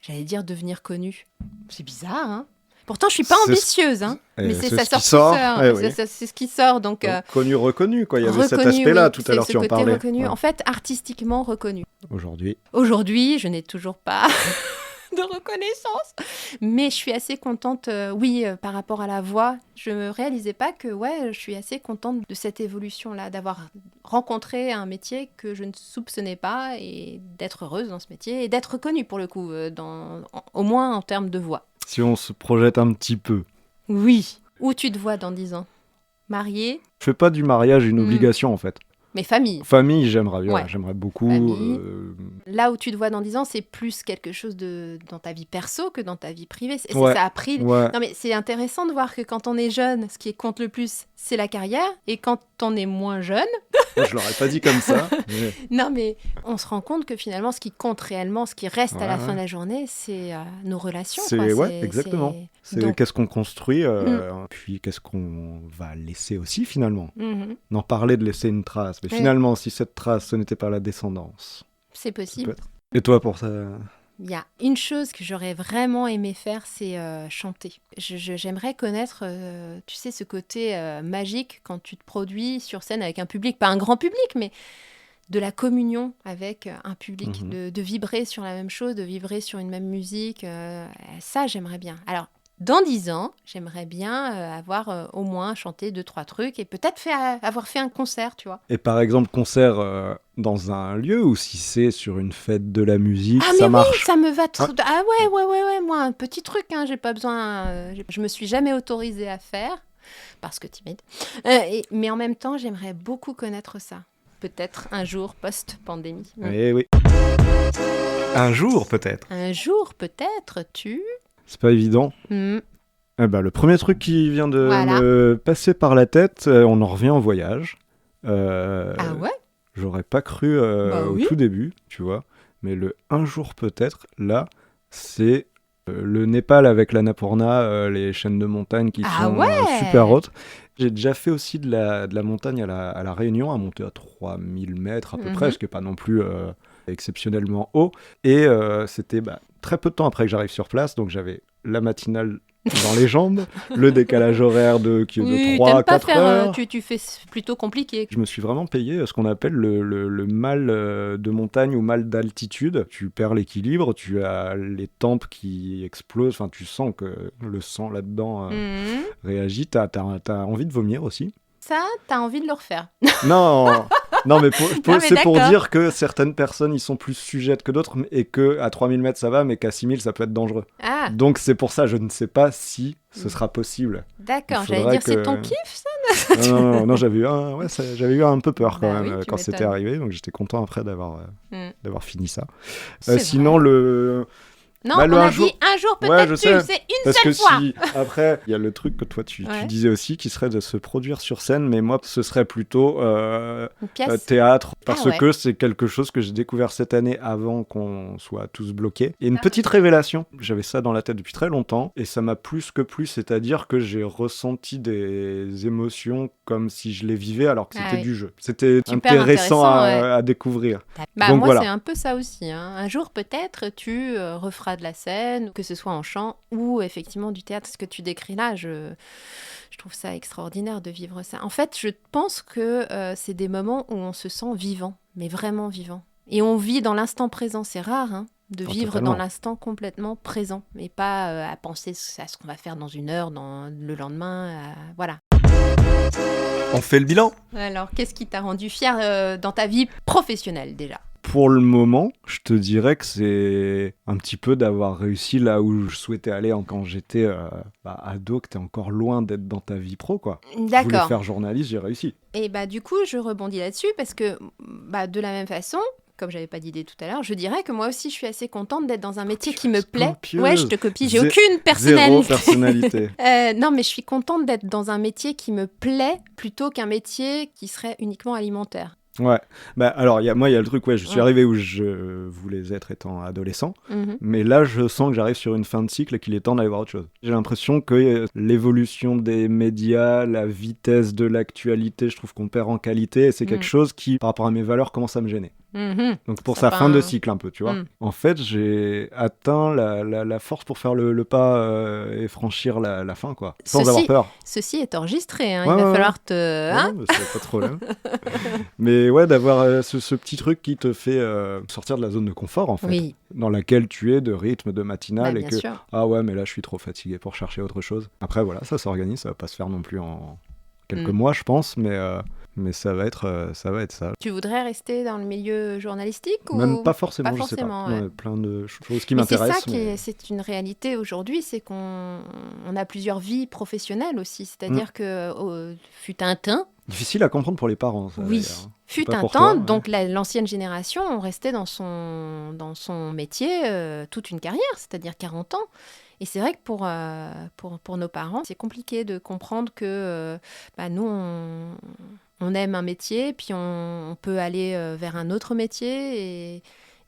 j'allais dire devenir connue. C'est bizarre, hein. Pourtant, je suis pas C'est ambitieuse, hein. Et Mais c'est ça ce qui sort tout sort, seul. oui. C'est ce qui sort, donc... Donc, connu, reconnu, quoi. Il y avait cet reconnu, aspect-là, oui, tout c'est à l'heure, ce tu en côté parlais. reconnu. Ouais. En fait, artistiquement reconnu. Aujourd'hui, Je n'ai toujours pas de reconnaissance, mais je suis assez contente, par rapport à la voix. Je ne réalisais pas que, je suis assez contente de cette évolution-là, d'avoir rencontré un métier que je ne soupçonnais pas et d'être heureuse dans ce métier et d'être reconnue, pour le coup, au moins en termes de voix. si on se projette un petit peu, Oui. Où tu te vois dans 10 ans? Mariée, je fais pas du mariage une obligation, en fait. mais famille. Famille, j'aimerais bien, Ouais. j'aimerais beaucoup. Famille. Là où tu te vois dans 10 ans, c'est plus quelque chose dans ta vie perso que dans ta vie privée. Ouais. Ça a pris... Ouais. Non mais c'est intéressant de voir que quand on est jeune, ce qui compte le plus, c'est la carrière. Et quand on est moins jeune, Moi, je l'aurais pas dit comme ça. Mais... non mais on se rend compte que finalement, ce qui compte réellement, ce qui reste à la Ouais. fin de la journée, c'est nos relations. C'est- quoi. ouais, exactement. C'est Donc- qu'est-ce qu'on construit, puis qu'est-ce qu'on va laisser aussi, finalement. Mhm. On en parlait de laisser une trace, mais Ouais. finalement, si cette trace, ce n'était pas la descendance. C'est ça possible. peut être- Et toi, pour ça? Il y a une chose que j'aurais vraiment aimé faire, c'est chanter. J'aimerais connaître, tu sais, ce côté magique quand tu te produis sur scène avec un public, pas un grand public, mais de la communion avec un public, Mhm. de vibrer sur la même chose, de vibrer sur une même musique. Ça, j'aimerais bien. Alors, dans 10 ans, j'aimerais bien avoir au moins chanté 2-3 trucs et peut-être avoir fait un concert, tu vois. Et par exemple, concert dans un lieu, ou si c'est sur une fête de la musique, Ah mais ça oui, marche. ça me va trop. Ah ouais, moi un petit truc, hein, j'ai pas besoin. Je me suis jamais autorisée à faire parce que timide. Mais en même temps, j'aimerais beaucoup connaître ça. Peut-être un jour post-pandémie. Eh oui. Un jour, peut-être. Un jour, peut-être, tu. C'est pas évident. Hmm. Eh ben, le premier truc qui vient de Voilà. me passer par la tête, on en revient au voyage. Ah ouais. J'aurais pas cru Bah au oui. tout début, tu vois. Mais le un jour peut-être, là, c'est Le Népal avec l'Annapurna, les chaînes de montagne qui Ah sont ouais super hautes. J'ai déjà fait aussi de la montagne à la Réunion, à monter à 3000 mètres à peu près, ce qui n'est pas non plus exceptionnellement haut. Et c'était très peu de temps après que j'arrive sur place, donc j'avais la matinale dans les jambes, le décalage horaire de 3-4 heures. Tu fais plutôt compliqué. Je me suis vraiment payé ce qu'on appelle le mal de montagne ou mal d'altitude. Tu perds l'équilibre, tu as les tempes qui explosent, enfin tu sens que le sang là-dedans réagit, t'as envie de vomir aussi. Ça, t'as envie de le refaire. Non, mais, c'est pour d'accord. dire que certaines personnes y sont plus sujettes que d'autres et qu'à 3000 mètres ça va, mais qu'à 6000 ça peut être dangereux. Ah, Donc c'est pour ça, je ne sais pas si ce sera possible. d'accord. Il J'allais faudra dire, c'est que- ton kiff, ça? Non, j'avais eu un peu peur quand Bah même oui, tu quand c'était m'étonnes. arrivé, donc j'étais content après d'avoir fini ça. C'est Sinon, Non, le on a un jour- dit un jour Ouais, peut-être je plus, sais. c'est une Parce seule que fois. si, après, il y a le truc que toi tu Ouais. disais aussi, qui serait de se produire sur scène, mais moi, ce serait plutôt Une pièce. théâtre, parce ouais. que c'est quelque chose que j'ai découvert cette année avant qu'on soit tous bloqués. Et une petite révélation, j'avais ça dans la tête depuis très longtemps, et ça m'a plus que plu, c'est-à-dire que j'ai ressenti des émotions comme si je les vivais alors que Ah c'était oui. du jeu. C'était Super intéressant intéressant, ouais. à découvrir. Bah, Donc moi, voilà. c'est un peu ça aussi. Hein. Un jour, peut-être, tu referas de la scène, que ce soit en chant ou effectivement du théâtre. Ce que tu décris là, je trouve ça extraordinaire de vivre ça. En fait, je pense que c'est des moments où on se sent vivant, mais vraiment vivant. Et on vit dans l'instant présent. C'est rare de Oh, vivre totalement. dans l'instant complètement présent, mais pas à penser à ce qu'on va faire dans une heure, le lendemain. Voilà. On fait le bilan. Alors, qu'est-ce qui t'a rendu fier dans ta vie professionnelle déjà? Pour le moment, je te dirais que c'est un petit peu d'avoir réussi là où je souhaitais aller quand j'étais ado, que t'es encore loin d'être dans ta vie pro, quoi. Je voulais D'accord. faire journaliste, j'ai réussi. Et du coup, je rebondis là-dessus parce que de la même façon, comme j'avais pas d'idée tout à l'heure, je dirais que moi aussi je suis assez contente d'être dans un métier qui me plaît. copieuse. Ouais, je te copie, j'ai Zé- aucune Zéro personnalité. personnalité. Non, mais je suis contente d'être dans un métier qui me plaît plutôt qu'un métier qui serait uniquement alimentaire. Ouais. Alors, il y a le truc, je suis Ouais. arrivé où je voulais être étant adolescent. Mhm. Mais là, je sens que j'arrive sur une fin de cycle et qu'il est temps d'aller voir autre chose. J'ai l'impression que l'évolution des médias, la vitesse de l'actualité, je trouve qu'on perd en qualité. Et c'est quelque chose qui, par rapport à mes valeurs, commence à me gêner. Mhm. Donc pour Ça sa fin va, de hein. cycle un peu, tu vois. Mm. En fait, j'ai atteint la force pour faire le pas et franchir la fin, quoi. Sans Ceci- avoir peur. Ceci est enregistré, hein. Ouais, Il va ouais, falloir te... Ouais, mais c'est pas de problème. Mais ouais, d'avoir ce petit truc qui te fait sortir de la zone de confort, en fait. Oui, Dans laquelle tu es de rythme, de matinale. et bien que, sûr. ah ouais, mais là, je suis trop fatigué pour chercher autre chose. Après, voilà, ça s'organise. Ça va pas se faire non plus en quelques mois, je pense. Mais ça va être ça. Tu voudrais rester dans le milieu journalistique ou... Même pas forcément, pas je sais pas. forcément, ouais. Ouais, plein de choses qui Mais c'est m'intéressent. ça c'est une réalité aujourd'hui, c'est qu'on a plusieurs vies professionnelles aussi. C'est-à-dire que fut un temps, Difficile à comprendre pour les parents, ça, oui, d'ailleurs. fut Pas un pour temps, toi, ouais. donc l'ancienne génération, on restait dans son métier toute une carrière, c'est-à-dire 40 ans. Et c'est vrai que pour nos parents, c'est compliqué de comprendre que nous, on aime un métier, puis on peut aller vers un autre métier, et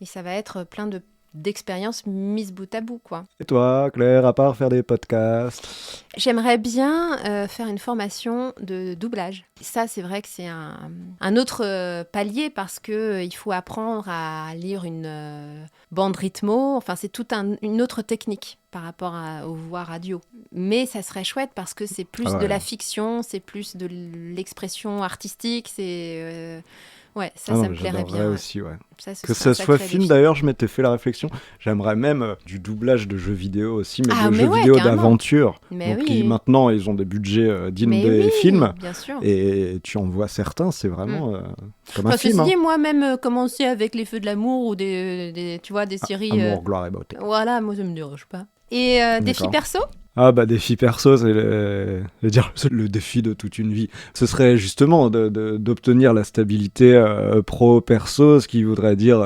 ça va être plein d'expériences mises bout à bout, quoi. Et toi, Claire, à part faire des podcasts? J'aimerais bien faire une formation de doublage. Ça, c'est vrai que c'est un autre palier parce que il faut apprendre à lire une bande rythmo. Enfin, c'est toute une autre technique par rapport aux voix radio. Mais ça serait chouette parce que c'est plus Ah ouais. de la fiction, c'est plus de l'expression artistique. C'est ça me plairait j'adorerais bien. Ouais. aussi, ouais. Ça, ce Que serait ça un soit sacré film, défi. d'ailleurs, je m'étais fait la réflexion. J'aimerais même du doublage de jeux vidéo aussi, mais de Mais jeux ouais, vidéo carrément. d'aventure. Mais Donc, oui. maintenant, ils ont des budgets dignes Mais des oui, films. bien sûr. Et tu en vois certains, c'est vraiment comme un Enfin, film. ceci dit, Hein. moi-même, commencer avec Les Feux de l'amour ou des séries... Amour, gloire et beauté. Voilà, moi, ça me dérange pas. Et défi D'accord. perso? Ah défi perso, c'est le défi de toute une vie. Ce serait justement d'obtenir la stabilité pro-perso, ce qui voudrait dire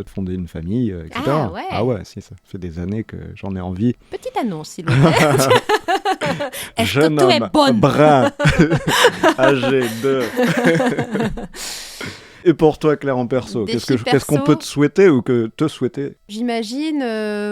fonder une famille, etc. Ah ouais. Ah ouais, si, ça fait des années que j'en ai envie. Petite annonce, s'il vous plaît. Est-ce que Jeune tout est homme bonne? brun, âgé de... Et pour toi, Claire, en perso, qu'est-ce qu'on peut te souhaiter ou que te souhaiter? J'imagine,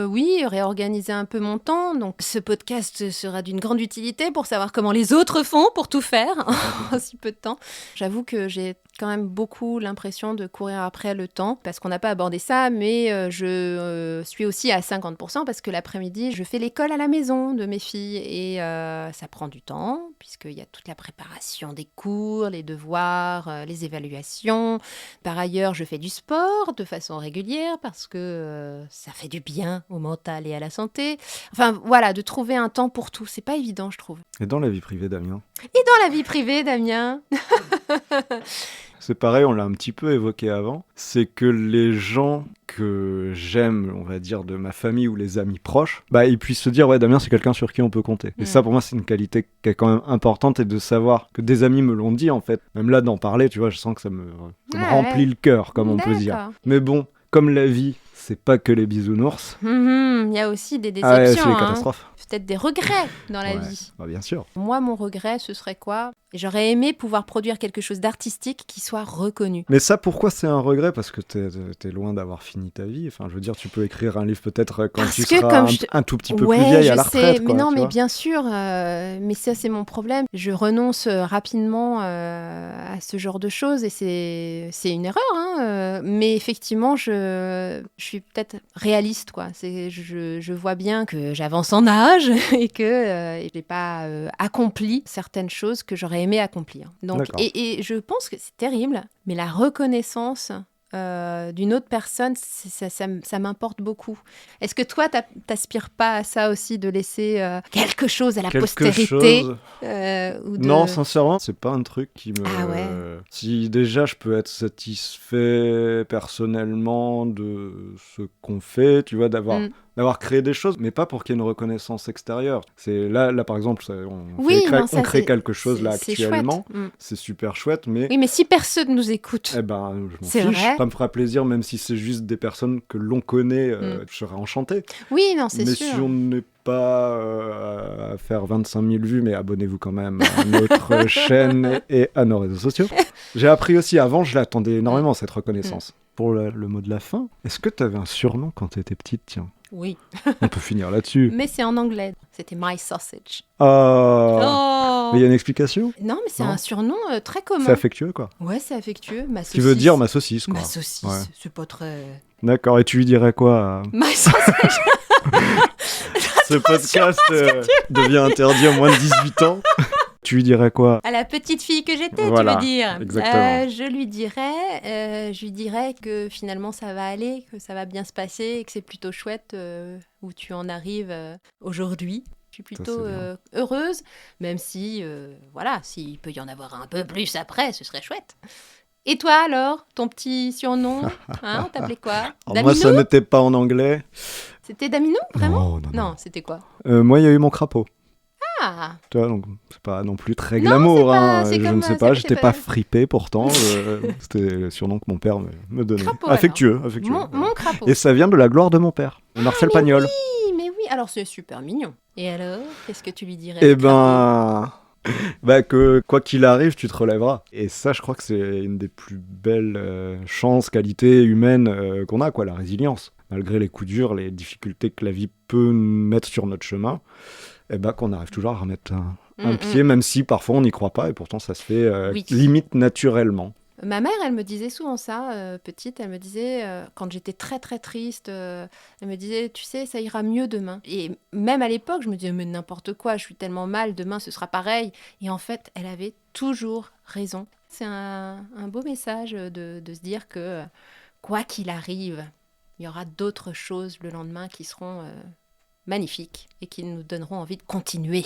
oui, réorganiser un peu mon temps. Donc, ce podcast sera d'une grande utilité pour savoir comment les autres font pour tout faire en si peu de temps. J'avoue que j'ai quand même beaucoup l'impression de courir après le temps parce qu'on n'a pas abordé ça, mais je suis aussi à 50% parce que l'après-midi, je fais l'école à la maison de mes filles et ça prend du temps puisqu'il y a toute la préparation des cours, les devoirs, les évaluations. Par ailleurs, je fais du sport de façon régulière parce que ça fait du bien au mental et à la santé. Enfin, voilà, de trouver un temps pour tout, c'est pas évident, je trouve. Et dans la vie privée, Damien? Et dans la vie privée, Damien? C'est pareil, on l'a un petit peu évoqué avant, c'est que les gens que j'aime, on va dire, de ma famille ou les amis proches, ils puissent se dire, ouais, Damien, c'est quelqu'un sur qui on peut compter. Et ça, pour moi, c'est une qualité qui est quand même importante, et de savoir que des amis me l'ont dit, en fait. Même là, d'en parler, tu vois, je sens que ça me remplit le cœur, comme on peut dire. Mais bon, comme la vie, c'est pas que les bisounours. Il y a aussi des déceptions. Ouais, c'est les catastrophes. Peut-être des regrets dans la vie. Bien sûr. Moi, mon regret, ce serait quoi? J'aurais aimé pouvoir produire quelque chose d'artistique qui soit reconnu. Mais ça, pourquoi c'est un regret? Parce que t'es loin d'avoir fini ta vie. Enfin, je veux dire, tu peux écrire un livre peut-être quand tu seras un tout petit peu plus vieille à la retraite. Mais non, mais bien sûr. Mais ça, c'est mon problème. Je renonce rapidement à ce genre de choses et c'est une erreur. Mais effectivement, je suis peut-être réaliste, quoi. Je vois bien que j'avance en âge et que je n'ai pas accompli certaines choses que j'aurais aimé accomplir. Donc, et je pense que c'est terrible, mais la reconnaissance d'une autre personne, ça m'importe beaucoup. Est-ce que toi, t'aspires pas à ça aussi, de laisser quelque chose à la postérité Non, sincèrement, c'est pas un truc qui me... Ah ouais. Si déjà je peux être satisfait personnellement de ce qu'on fait, tu vois, d'avoir créé des choses, mais pas pour qu'il y ait une reconnaissance extérieure. C'est là par exemple, on crée quelque chose là actuellement. C'est super chouette, mais... Oui, mais si personne nous écoute, je m'en fiche. Vrai. Ça me fera plaisir, même si c'est juste des personnes que l'on connaît, je serais enchanté. Oui, non, c'est mais sûr. Mais si on n'est pas à faire 25 000 vues, mais abonnez-vous quand même à notre chaîne et à nos réseaux sociaux. J'ai appris aussi, avant, je l'attendais énormément, cette reconnaissance. Pour le mot de la fin, est-ce que tu avais un surnom quand tu étais petite, tiens? Oui. On peut finir là-dessus. Mais c'est en anglais. C'était My Sausage. Oh. Mais il y a une explication? Non, mais c'est un surnom très commun. C'est affectueux, quoi. Ouais, c'est affectueux. Ma saucisse. Qui veut dire ma saucisse, quoi. Ma saucisse, c'est pas très... D'accord, et tu lui dirais quoi? My Sausage. Ce podcast devient interdit à moins de 18 ans. Tu lui dirais quoi? À la petite fille que j'étais, voilà, tu veux dire? Exactement. Je lui dirais que finalement ça va aller, que ça va bien se passer et que c'est plutôt chouette où tu en arrives aujourd'hui. Je suis plutôt heureuse, même si, s'il peut y en avoir un peu plus après, ce serait chouette. Et toi alors, ton petit surnom, on t'appelait quoi? Moi, ça n'était pas en anglais. C'était Daminou, vraiment? Non, c'était quoi? Moi, il y a eu mon crapaud. Ah. Tu vois, donc c'est pas non plus très glamour. Je ne sais pas, j'étais pas fripé pourtant. C'était le surnom que mon père me donnait. Crapaud, affectueux. Mon crapaud. Et ça vient de la gloire de mon père, Marcel Pagnol. Mais oui, alors c'est super mignon. Et alors, qu'est-ce que tu lui dirais? Eh ben... que quoi qu'il arrive, tu te relèveras. Et ça, je crois que c'est une des plus belles chances, qualités humaines qu'on a, quoi, la résilience. Malgré les coups durs, les difficultés que la vie peut mettre sur notre chemin, qu'on arrive toujours à remettre un pied, même si parfois on n'y croit pas, et pourtant ça se fait limite naturellement. Ma mère, elle me disait souvent ça, petite, elle me disait, quand j'étais très très triste, elle me disait, tu sais, ça ira mieux demain. Et même à l'époque, je me disais, mais n'importe quoi, je suis tellement mal, demain ce sera pareil. Et en fait, elle avait toujours raison. C'est un beau message de se dire que, quoi qu'il arrive, il y aura d'autres choses le lendemain qui seront magnifiques et qui nous donneront envie de continuer.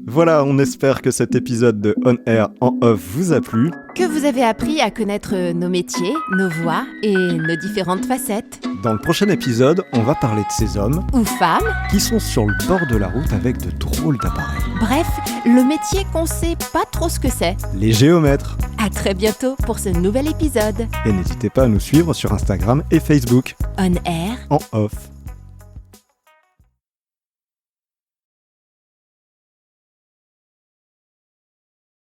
Voilà, on espère que cet épisode de On Air en Off vous a plu. Que vous avez appris à connaître nos métiers, nos voix et nos différentes facettes. Dans le prochain épisode, on va parler de ces hommes ou femmes qui sont sur le bord de la route avec de drôles d'appareils. Bref, le métier qu'on sait pas trop ce que c'est. Les géomètres. À très bientôt pour ce nouvel épisode. Et n'hésitez pas à nous suivre sur Instagram et Facebook. On Air en Off.